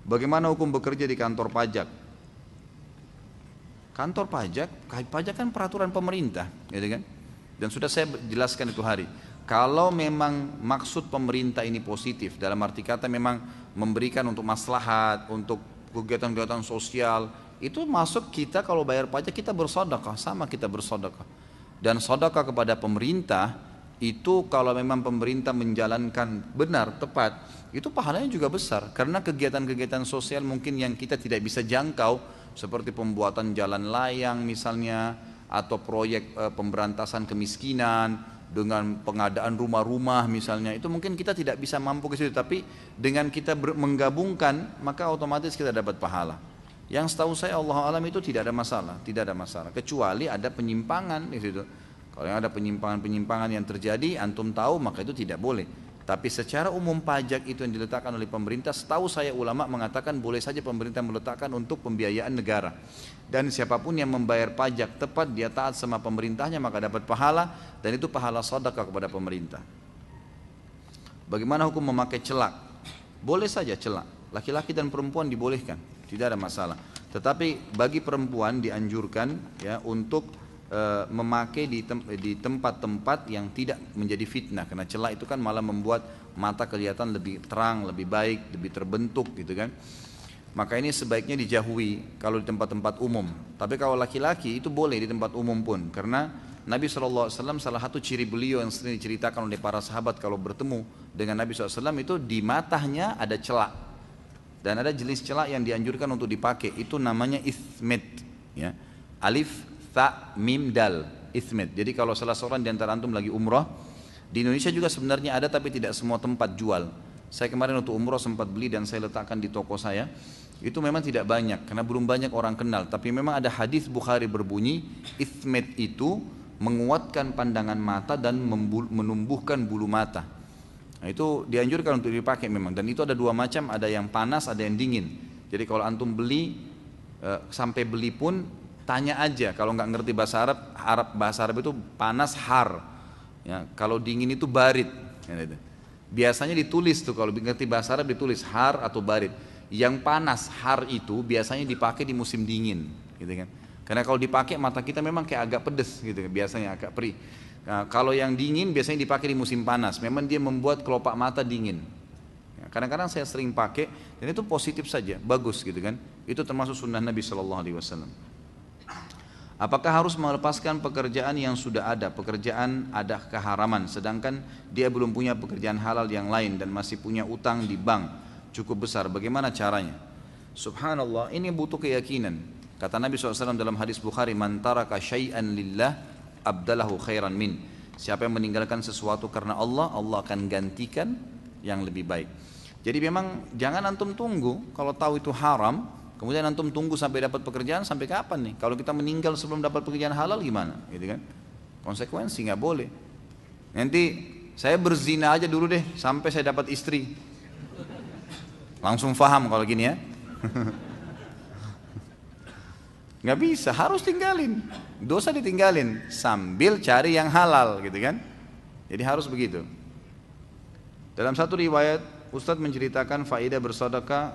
Bagaimana hukum bekerja di kantor pajak? Kantor pajak kan peraturan pemerintah, gitu kan? Dan sudah saya jelaskan itu hari. Kalau memang maksud pemerintah ini positif, dalam arti kata memang memberikan untuk maslahat, untuk kegiatan-kegiatan sosial, itu masuk kita kalau bayar pajak kita bersedekah, sama kita bersedekah. Dan sedekah kepada pemerintah itu kalau memang pemerintah menjalankan benar, tepat, itu pahalanya juga besar. Karena kegiatan-kegiatan sosial mungkin yang kita tidak bisa jangkau, seperti pembuatan jalan layang misalnya, atau proyek pemberantasan kemiskinan dengan pengadaan rumah-rumah misalnya, itu mungkin kita tidak bisa mampu ke situ, tapi dengan kita menggabungkan maka otomatis kita dapat pahala. Yang setahu saya Allah alam itu tidak ada masalah, tidak ada masalah, kecuali ada penyimpangan di situ. Kalau yang ada penyimpangan yang terjadi antum tahu maka itu tidak boleh. Tapi secara umum pajak itu yang diletakkan oleh pemerintah, setahu saya ulama mengatakan boleh saja pemerintah meletakkan untuk pembiayaan negara. Dan siapapun yang membayar pajak tepat, dia taat sama pemerintahnya maka dapat pahala, dan itu pahala sedekah kepada pemerintah. Bagaimana hukum memakai celak? Boleh saja celak, laki-laki dan perempuan dibolehkan, tidak ada masalah. Tetapi bagi perempuan dianjurkan ya untuk memakai di tempat-tempat yang tidak menjadi fitnah, karena celak itu kan malah membuat mata kelihatan lebih terang, lebih baik, lebih terbentuk gitu kan. Maka ini sebaiknya dijauhi kalau di tempat-tempat umum. Tapi kalau laki-laki itu boleh di tempat umum pun, karena Nabi SAW salah satu ciri beliau yang sering diceritakan oleh para sahabat kalau bertemu dengan Nabi SAW itu di matanya ada celak. Dan ada jenis celak yang dianjurkan untuk dipakai, itu namanya ithmet ya. Alif ta mim dal, ithmet. Jadi kalau salah seorang di antara antum lagi umrah, di Indonesia juga sebenarnya ada tapi tidak semua tempat jual. Saya kemarin untuk umrah sempat beli dan saya letakkan di toko saya. Itu memang tidak banyak karena belum banyak orang kenal, tapi memang ada hadis Bukhari berbunyi ithmet itu menguatkan pandangan mata dan menumbuhkan bulu mata. Nah, itu dianjurkan untuk dipakai memang, dan itu ada dua macam, ada yang panas, ada yang dingin. Jadi kalau antum beli sampai beli pun tanya aja, kalau nggak ngerti bahasa Arab, bahasa Arab itu panas har, ya, kalau dingin itu barid. Ya, biasanya ditulis tuh kalau ngerti bahasa Arab ditulis har atau barid. Yang panas har itu biasanya dipakai di musim dingin, gitu kan? Karena kalau dipakai mata kita memang kayak agak pedes, gitu kan? Biasanya agak perih. Nah, kalau yang dingin biasanya dipakai di musim panas, memang dia membuat kelopak mata dingin. Kadang-kadang saya sering pakai dan itu positif saja, bagus gitu kan? Itu termasuk sunnah Nabi SAW. Apakah harus melepaskan pekerjaan yang sudah ada, pekerjaan ada keharaman, sedangkan dia belum punya pekerjaan halal yang lain dan masih punya utang di bank cukup besar, bagaimana caranya? Subhanallah, ini butuh keyakinan. Kata Nabi SAW dalam hadis Bukhari, man taraka syai'an lillah abdalahu khairan min. Siapa yang meninggalkan sesuatu karena Allah, Allah akan gantikan yang lebih baik. Jadi memang jangan antum tunggu, kalau tahu itu haram, kemudian antum tunggu sampai dapat pekerjaan, sampai kapan nih? Kalau kita meninggal sebelum dapat pekerjaan halal gimana? Gitu kan? Konsekuensi nggak boleh. Nanti saya berzina aja dulu deh sampai saya dapat istri. Langsung faham kalau gini ya. Nggak bisa, harus tinggalin. Dosa ditinggalin sambil cari yang halal gitu kan. Jadi harus begitu. Dalam satu riwayat Ustadz menceritakan faedah bersedekah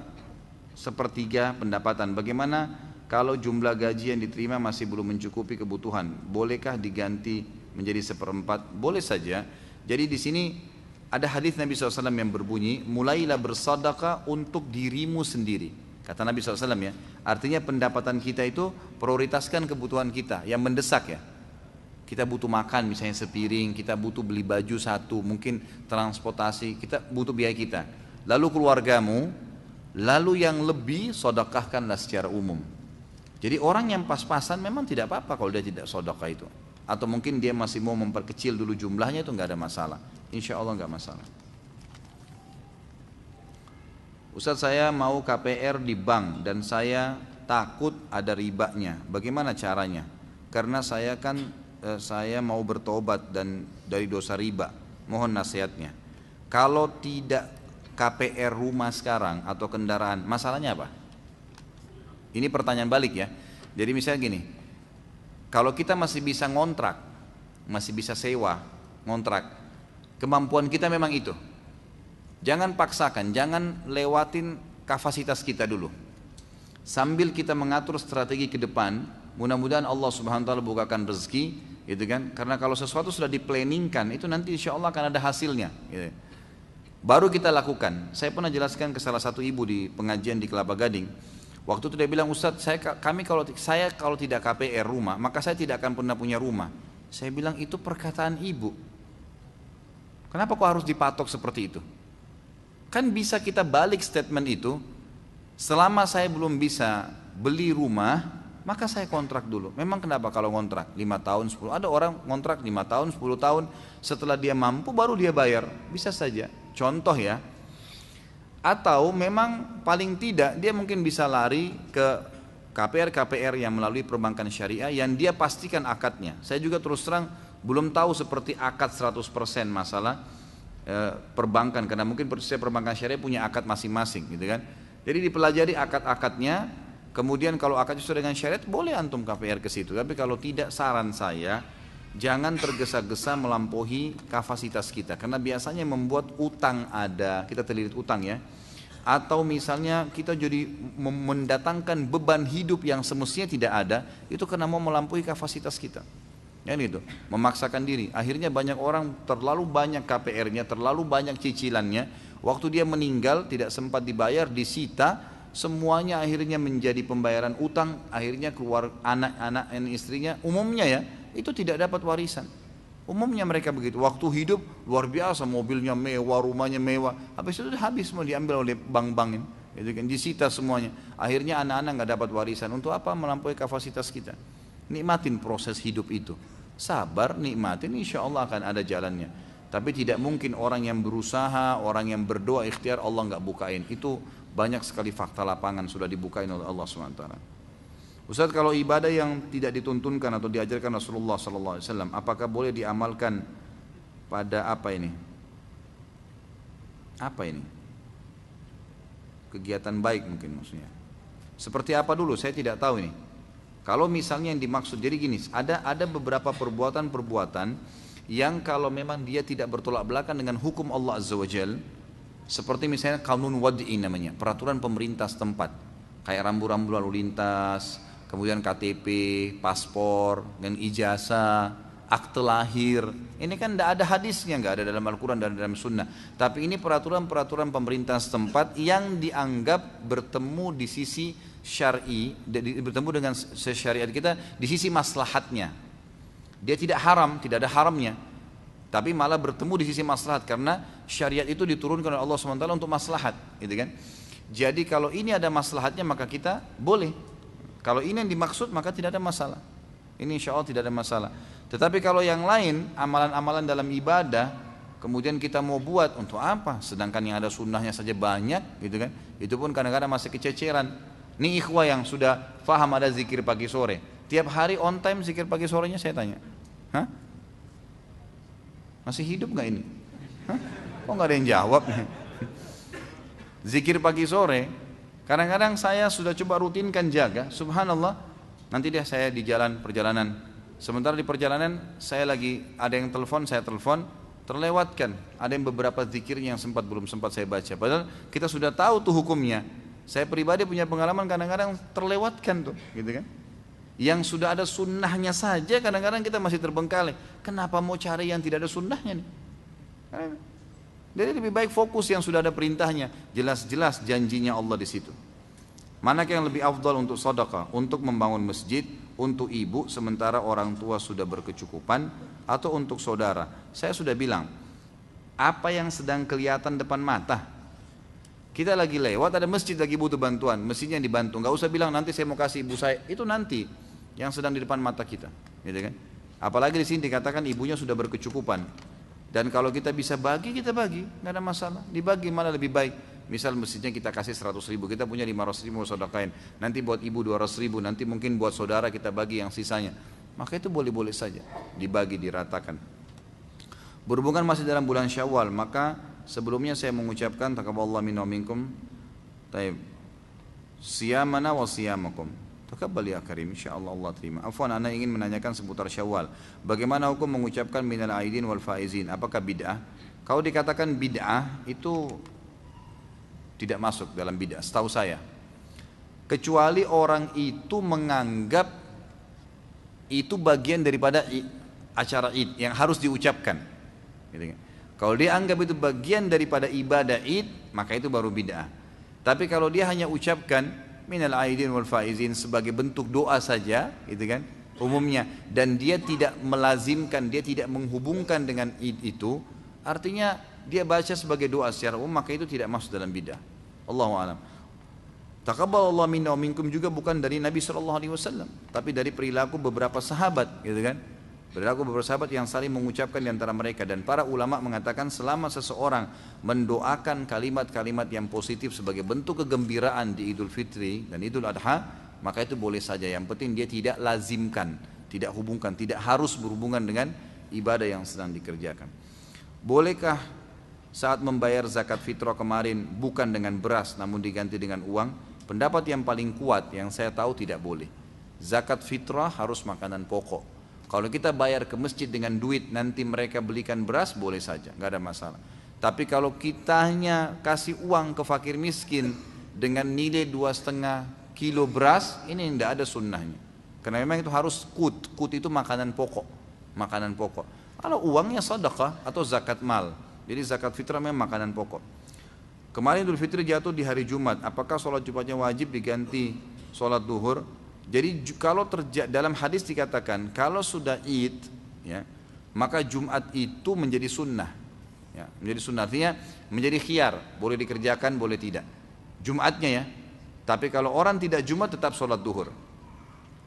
sepertiga pendapatan. Bagaimana kalau jumlah gaji yang diterima masih belum mencukupi kebutuhan? Bolehkah diganti menjadi seperempat? Boleh saja. Jadi di sini ada hadis Nabi SAW yang berbunyi, mulailah bersedekah untuk dirimu sendiri. Kata Nabi SAW ya, artinya pendapatan kita itu prioritaskan kebutuhan kita yang mendesak ya. Kita butuh makan misalnya sepiring, kita butuh beli baju satu, mungkin transportasi, kita butuh biaya kita. Lalu keluargamu, lalu yang lebih sedekahkanlah secara umum. Jadi orang yang pas-pasan memang tidak apa-apa kalau dia tidak sedekah itu. Atau mungkin dia masih mau memperkecil dulu jumlahnya, itu nggak ada masalah. Insya Allah nggak masalah. Ustadz, saya mau KPR di bank dan saya takut ada ribanya. Bagaimana caranya? Karena saya mau bertobat dan dari dosa riba. Mohon nasihatnya. Kalau tidak KPR rumah sekarang atau kendaraan, masalahnya apa? Ini pertanyaan balik ya. Jadi misalnya gini, kalau kita masih bisa ngontrak, masih bisa sewa, ngontrak, kemampuan kita memang itu. Jangan paksakan, jangan lewatin kapasitas kita dulu. Sambil kita mengatur strategi ke depan, mudah-mudahan Allah Subhanahu wa taala bukakan rezeki, gitu kan? Karena kalau sesuatu sudah diplanningkan, itu nanti insya Allah akan ada hasilnya. Gitu. Baru kita lakukan. Saya pernah jelaskan ke salah satu ibu di pengajian di Kelapa Gading. Waktu itu dia bilang, Ustadz, saya kalau tidak KPR rumah, maka saya tidak akan pernah punya rumah. Saya bilang, itu perkataan ibu. Kenapa kok harus dipatok seperti itu? Kan bisa kita balik statement itu, selama saya belum bisa beli rumah, maka saya kontrak dulu. Memang kenapa kalau kontrak 5 tahun, 10, ada orang kontrak 5 tahun, 10 tahun, setelah dia mampu baru dia bayar. Bisa saja, contoh ya. Atau memang paling tidak dia mungkin bisa lari ke KPR yang melalui perbankan syariah yang dia pastikan akadnya. Saya juga terus terang belum tahu seperti akad 100% masalah perbankan, karena mungkin setiap perbankan syariah punya akad masing-masing gitu kan. Jadi dipelajari akad-akadnya, kemudian kalau akad sesuai dengan syariat boleh antum KPR ke situ. Tapi kalau tidak, saran saya jangan tergesa-gesa melampaui kapasitas kita, karena biasanya membuat utang ada, kita terlilit utang ya, atau misalnya kita jadi mendatangkan beban hidup yang semestinya tidak ada, itu karena mau melampaui kapasitas kita. Ya itu, memaksakan diri. Akhirnya banyak orang terlalu banyak KPR-nya, terlalu banyak cicilannya, waktu dia meninggal tidak sempat dibayar, disita, semuanya akhirnya menjadi pembayaran utang, akhirnya keluar anak-anak dan istrinya, umumnya ya, itu tidak dapat warisan. Umumnya mereka begitu, waktu hidup luar biasa, mobilnya mewah, rumahnya mewah, habis itu habis semua diambil oleh bank-bank ini, gitu kan, disita semuanya. Akhirnya anak-anak nggak dapat warisan. Untuk apa? Melampaui kapasitas kita. Nikmatin proses hidup itu, sabar, nikmatin, insya Allah akan ada jalannya. Tapi tidak mungkin orang yang berusaha, orang yang berdoa ikhtiar Allah nggak bukain. Itu banyak sekali fakta lapangan sudah dibukain oleh Allah SWT. Ustaz, kalau ibadah yang tidak dituntunkan atau diajarkan Rasulullah SAW, apakah boleh diamalkan pada apa ini? Apa ini? Kegiatan baik mungkin maksudnya. Seperti apa dulu? Saya tidak tahu ini. Kalau misalnya yang dimaksud, jadi gini, ada beberapa perbuatan-perbuatan yang kalau memang dia tidak bertolak belakang dengan hukum Allah Azza wa Jal, seperti misalnya kanun wad'i namanya, peraturan pemerintah setempat, kayak rambu-rambu lalu lintas, kemudian KTP, paspor, dan ijazah, akte lahir. Ini kan tidak ada hadisnya, nggak ada dalam Al-Quran dan dalam Sunnah. Tapi ini peraturan-peraturan pemerintah setempat yang dianggap bertemu di sisi syar'i, bertemu dengan syariat kita di sisi maslahatnya. Dia tidak haram, tidak ada haramnya, tapi malah bertemu di sisi maslahat, karena syariat itu diturunkan oleh Allah SWT untuk maslahat, gitu kan. Jadi kalau ini ada maslahatnya maka kita boleh. Kalau ini yang dimaksud maka tidak ada masalah. Ini insya Allah tidak ada masalah. Tetapi kalau yang lain, amalan-amalan dalam ibadah, kemudian kita mau buat untuk apa? Sedangkan yang ada sunnahnya saja banyak, gitu kan. Itu pun kadang-kadang masih kececeran. Ini ikhwah yang sudah faham ada zikir pagi sore, tiap hari on time zikir pagi sorenya, saya tanya, hah? Masih hidup nggak ini? Hah? Kok nggak ada yang jawab? Zikir pagi sore, kadang-kadang saya sudah coba rutinkan jaga, subhanallah. Nanti dia saya di jalan perjalanan, sementara di perjalanan saya lagi ada yang telepon, saya telepon, terlewatkan. Ada yang beberapa zikirnya yang belum sempat saya baca. Padahal kita sudah tahu tuh hukumnya. Saya pribadi punya pengalaman kadang-kadang terlewatkan tuh, gitu kan. Yang sudah ada sunnahnya saja kadang-kadang kita masih terbengkalai. Kenapa mau cari yang tidak ada sunnahnya nih? Jadi lebih baik fokus yang sudah ada perintahnya. Jelas-jelas janjinya Allah di situ. Mana yang lebih afdal untuk sedekah? Untuk membangun masjid, untuk ibu sementara orang tua sudah berkecukupan, atau untuk saudara? Saya sudah bilang, apa yang sedang kelihatan depan mata. Kita lagi lewat, ada masjid lagi butuh bantuan, masjidnya dibantu. Gak usah bilang nanti saya mau kasih ibu saya. Itu nanti yang sedang di depan mata kita, gitu kan? Apalagi di sini dikatakan ibunya sudah berkecukupan. Dan kalau kita bisa bagi, kita bagi, nggak ada masalah. Dibagi malah lebih baik. Misal masjidnya kita kasih 100 ribu, kita punya 500 ribu sedekahin. Nanti buat ibu 200 ribu, nanti mungkin buat saudara kita bagi yang sisanya. Maka itu boleh-boleh saja, dibagi, diratakan. Berhubungan masih dalam bulan Syawal, maka sebelumnya saya mengucapkan taqabbalallahu minna wa minkum. Taib. Siyamana wa siyamakum. Taqabbal ya karim, insyaallah Allah terima. Afwan, ana ingin menanyakan seputar Syawal. Bagaimana hukum mengucapkan minal aidin wal faizin? Apakah bid'ah? Kalau dikatakan bid'ah itu tidak masuk dalam bid'ah, setahu saya. Kecuali orang itu menganggap itu bagian daripada acara Id yang harus diucapkan. Gitu kan? Kalau dia anggap itu bagian daripada ibadah Id, maka itu baru bid'ah. Tapi kalau dia hanya ucapkan minal aidin wal faizin sebagai bentuk doa saja, gitu kan, umumnya, dan dia tidak melazimkan, dia tidak menghubungkan dengan Id itu, artinya dia baca sebagai doa secara umum, maka itu tidak masuk dalam bid'ah. Allahu a'lam. Taqabbalallahu minna wa minkum juga bukan dari Nabi SAW, tapi dari perilaku beberapa sahabat, gitu kan. Perilaku beberapa sahabat yang saling mengucapkan di antara mereka. Dan para ulama mengatakan selama seseorang mendoakan kalimat-kalimat yang positif sebagai bentuk kegembiraan di Idul Fitri dan Idul Adha, maka itu boleh saja. Yang penting dia tidak lazimkan, tidak hubungkan, tidak harus berhubungan dengan ibadah yang sedang dikerjakan. Bolehkah saat membayar zakat fitrah kemarin bukan dengan beras namun diganti dengan uang? Pendapat yang paling kuat yang saya tahu tidak boleh. Zakat fitrah harus makanan pokok. Kalau kita bayar ke masjid dengan duit nanti mereka belikan beras, boleh saja, nggak ada masalah. Tapi kalau kitanya kasih uang ke fakir miskin dengan nilai 2,5 kilo beras, ini tidak ada sunnahnya. Karena memang itu harus kut itu makanan pokok, makanan pokok. Kalau uangnya sedekah atau zakat mal, jadi zakat fitrah memang makanan pokok. Kemarin Idul Fitri jatuh di hari Jumat, apakah sholat Jumatnya wajib diganti sholat duhur? Jadi kalau dalam hadis dikatakan kalau sudah Id, ya, maka Jumat itu menjadi sunnah, ya, menjadi sunnah artinya menjadi khiyar, boleh dikerjakan, boleh tidak. Jumatnya ya, tapi kalau orang tidak Jumat tetap sholat duhur,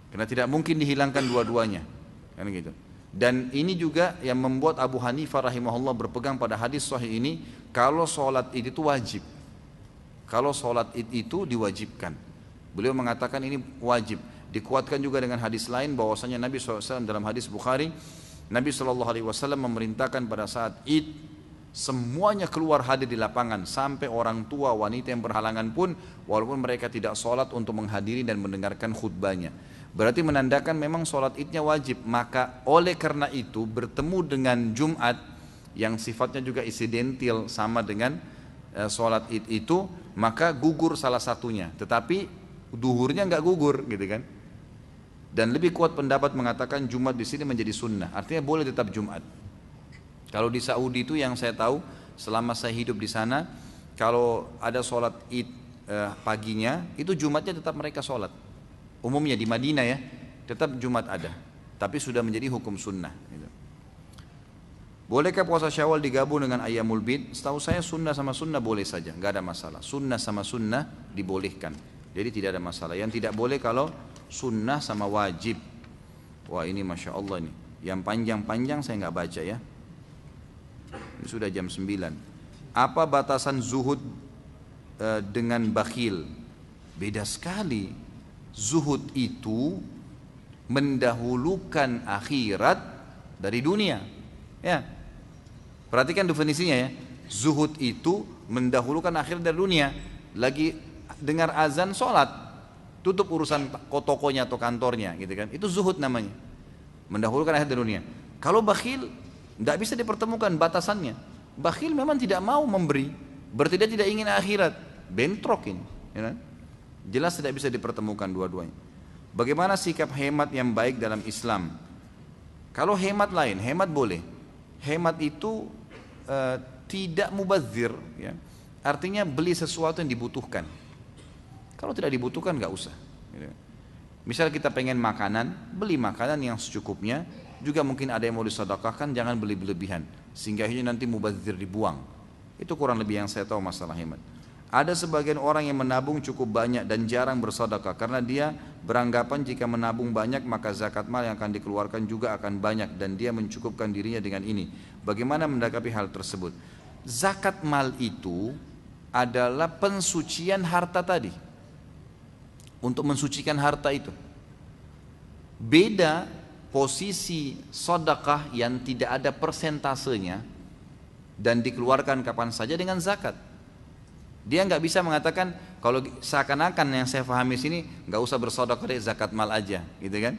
karena tidak mungkin dihilangkan dua-duanya, kan gitu. Dan ini juga yang membuat Abu Hanifah rahimahullah berpegang pada hadis sahih ini, kalau sholat Id itu wajib, kalau sholat Id itu diwajibkan. Beliau mengatakan ini wajib. Dikuatkan juga dengan hadis lain bahwasanya Nabi SAW dalam hadis Bukhari, Nabi SAW memerintahkan pada saat Id semuanya keluar hadir di lapangan, sampai orang tua, wanita yang berhalangan pun, walaupun mereka tidak sholat untuk menghadiri dan mendengarkan khutbahnya. Berarti menandakan memang sholat Idnya wajib. Maka oleh karena itu bertemu dengan Jumat yang sifatnya juga insidental sama dengan sholat Id itu, maka gugur salah satunya, tetapi duhurnya nggak gugur, gitu kan. Dan lebih kuat pendapat mengatakan Jumat di sini menjadi sunnah, artinya boleh tetap Jumat. Kalau di Saudi itu yang saya tahu selama saya hidup di sana, kalau ada sholat Id paginya, itu Jumatnya tetap mereka sholat. Umumnya di Madinah ya, tetap Jumat ada, tapi sudah menjadi hukum sunnah, gitu. Bolehkah puasa Syawal digabung dengan Ayyamul Bid? Setahu saya sunnah sama sunnah boleh saja, nggak ada masalah. Sunnah sama sunnah dibolehkan, jadi tidak ada masalah. Yang tidak boleh kalau sunnah sama wajib. Wah ini Masya Allah nih, yang panjang-panjang saya nggak baca ya. Ini sudah jam 9. Apa batasan zuhud dengan bakhil? Beda sekali. Zuhud itu mendahulukan akhirat dari dunia. Ya, perhatikan definisinya ya. Zuhud itu mendahulukan akhirat dari dunia. Lagi dengar azan sholat, tutup urusan tokonya atau kantornya, gitu kan. Itu zuhud namanya, mendahulukan akhirat dari dunia. Kalau bakhil, Tidak bisa dipertemukan batasannya. Bakhil memang tidak mau memberi, berarti dia tidak ingin akhirat. Bentrok ini, ya kan? Jelas tidak bisa dipertemukan dua-duanya. Bagaimana sikap hemat yang baik dalam Islam? Kalau hemat lain, hemat boleh. Hemat itu tidak mubazir, ya. Artinya beli sesuatu yang dibutuhkan. Kalau tidak dibutuhkan nggak usah. Misal kita pengen makanan, beli makanan yang secukupnya. Juga mungkin ada yang mau disedekahkan, jangan beli berlebihan sehingga akhirnya nanti mubazir, dibuang. Itu kurang lebih yang saya tahu masalah hemat. Ada sebagian orang yang menabung cukup banyak dan jarang bersedekah karena dia beranggapan jika menabung banyak maka zakat mal yang akan dikeluarkan juga akan banyak dan dia mencukupkan dirinya dengan ini. Bagaimana mendakapi hal tersebut? Zakat mal itu adalah pensucian harta tadi. Untuk mensucikan harta itu. Beda posisi sedekah yang tidak ada persentasenya dan dikeluarkan kapan saja dengan zakat. Dia nggak bisa mengatakan kalau seakan-akan yang saya pahami sini nggak usah bersedekah deh, zakat mal aja, gitu kan?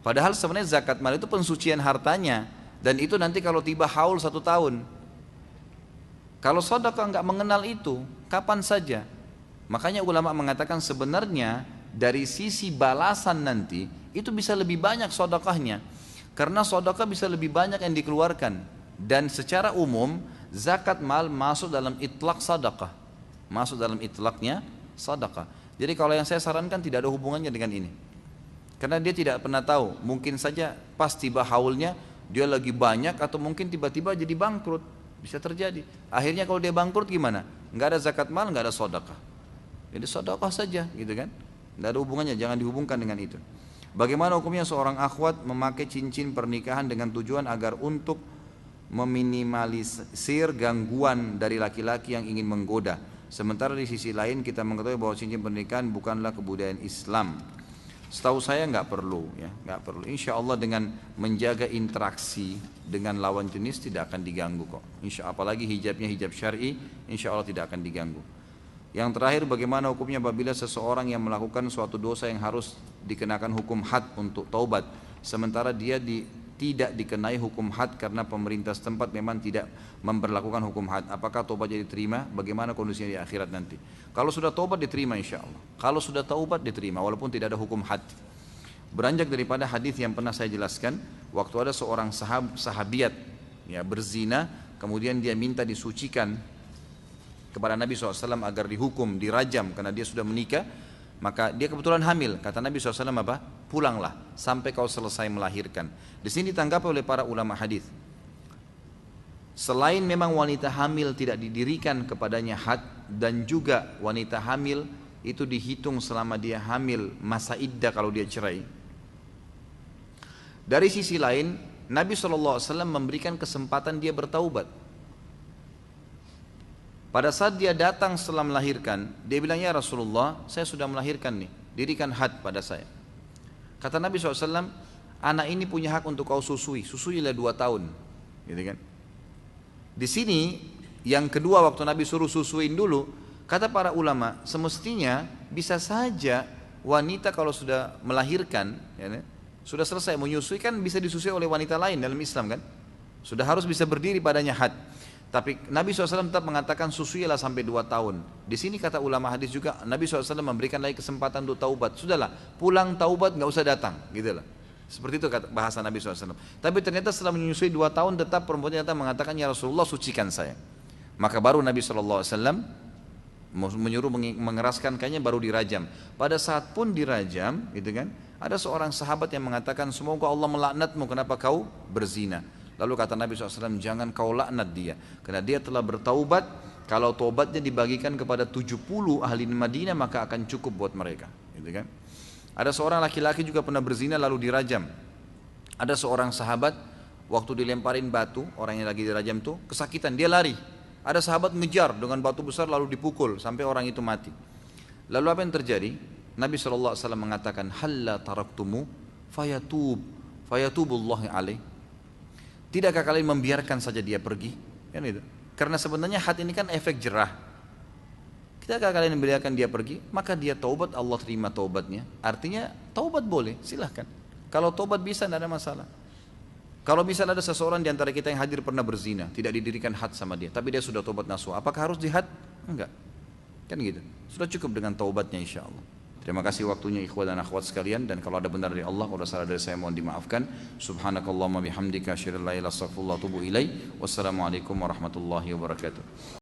Padahal sebenarnya zakat mal itu pensucian hartanya dan itu nanti kalau tiba haul 1 tahun. Kalau sedekah nggak mengenal itu, kapan saja. Makanya ulama mengatakan sebenarnya dari sisi balasan nanti itu bisa lebih banyak sedekahnya karena sedekah bisa lebih banyak yang dikeluarkan dan secara umum zakat mal masuk dalam itlaq sedekah, masuk dalam itlaqnya sedekah. Jadi kalau yang saya sarankan tidak ada hubungannya dengan ini karena dia tidak pernah tahu, mungkin saja pas tiba haulnya dia lagi banyak atau mungkin tiba-tiba jadi bangkrut, bisa terjadi. Akhirnya kalau dia bangkrut gimana? Nggak ada zakat mal, nggak ada sedekah, jadi sedekah saja, gitu kan? Nggak ada hubungannya, jangan dihubungkan dengan itu. Bagaimana hukumnya seorang akhwat memakai cincin pernikahan dengan tujuan agar untuk meminimalisir gangguan dari laki-laki yang ingin menggoda. Sementara di sisi lain kita mengetahui bahwa cincin pernikahan bukanlah kebudayaan Islam. Setahu saya nggak perlu, ya, nggak perlu. Insya Allah dengan menjaga interaksi dengan lawan jenis tidak akan diganggu kok. Insya Allah, apalagi hijabnya hijab syar'i, insya Allah tidak akan diganggu. Yang terakhir, bagaimana hukumnya apabila seseorang yang melakukan suatu dosa yang harus dikenakan hukum had untuk taubat, sementara dia tidak dikenai hukum had karena pemerintah setempat memang tidak memberlakukan hukum had. Apakah taubatnya diterima? Bagaimana kondisinya di akhirat nanti? Kalau sudah taubat diterima insya Allah. Kalau sudah taubat diterima walaupun tidak ada hukum had. Beranjak daripada hadis yang pernah saya jelaskan, waktu ada seorang sahabiat ya berzina, kemudian dia minta disucikan kepada Nabi SAW agar dihukum, dirajam karena dia sudah menikah, maka dia kebetulan hamil. Kata Nabi SAW apa? Pulanglah sampai kau selesai melahirkan. Di sini ditanggapi oleh para ulama hadis. Selain memang wanita hamil tidak didirikan kepadanya had, dan juga wanita hamil itu dihitung selama dia hamil masa iddah kalau dia cerai. Dari sisi lain, Nabi SAW memberikan kesempatan dia bertaubat. Pada saat dia datang setelah melahirkan, dia bilang, ya Rasulullah, saya sudah melahirkan nih, dirikan had pada saya. Kata Nabi SAW, anak ini punya hak untuk kau susui, susuilah 2 tahun, gitu kan? Di sini, yang kedua waktu Nabi suruh susuin dulu, kata para ulama, semestinya bisa saja wanita kalau sudah melahirkan, ya, sudah selesai menyusui kan bisa disusui oleh wanita lain dalam Islam kan? Sudah harus bisa berdiri padanya had. Tapi Nabi SAW tetap mengatakan susuilah sampai 2 tahun. Di sini kata ulama hadis juga Nabi SAW memberikan lagi kesempatan untuk taubat. Sudahlah, pulang taubat nggak usah datang, gitulah. Seperti itu kata bahasa Nabi SAW. Tapi ternyata setelah menyusui 2 tahun tetap perempuan ternyata mengatakan ya Rasulullah sucikan saya. Maka baru Nabi SAW menyuruh mengeraskan kainnya baru dirajam. Pada saat pun dirajam, gitu kan? Ada seorang sahabat yang mengatakan semoga Allah melaknatmu kenapa kau berzina. Lalu kata Nabi SAW, jangan kau laknat dia, karena dia telah bertaubat. Kalau taubatnya dibagikan kepada 70 ahli Madinah maka akan cukup buat mereka, gitu kan? Ada seorang laki-laki juga pernah berzina lalu dirajam. Ada seorang sahabat waktu dilemparin batu, orang yang lagi dirajam tuh kesakitan, dia lari. Ada sahabat ngejar dengan batu besar lalu dipukul sampai orang itu mati. Lalu apa yang terjadi? Nabi SAW mengatakan, halla taraktumu fayatubullahi alaih. Tidakkah kalian membiarkan saja dia pergi? Kan itu. Karena sebenarnya hati ini kan efek jerah. Tidakkah kalian membiarkan dia pergi? Maka dia taubat, Allah terima taubatnya. Artinya taubat boleh, silahkan. Kalau taubat bisa, tidak ada masalah. Kalau misalnya ada seseorang di antara kita yang hadir pernah berzina, tidak didirikan had sama dia, tapi dia sudah tobat nasuha, apakah harus dihad? Enggak. Kan gitu. Sudah cukup dengan taubatnya insya Allah. Terima kasih waktunya ikhwan dan akhwat sekalian, dan kalau ada benar dari Allah, kalau ada salah dari saya mohon dimaafkan. Subhanakallahumma bihamdika asyhadu an la ilaha illa anta astaghfiruka wa atubu ilaik. Wassalamualaikum warahmatullahi wabarakatuh.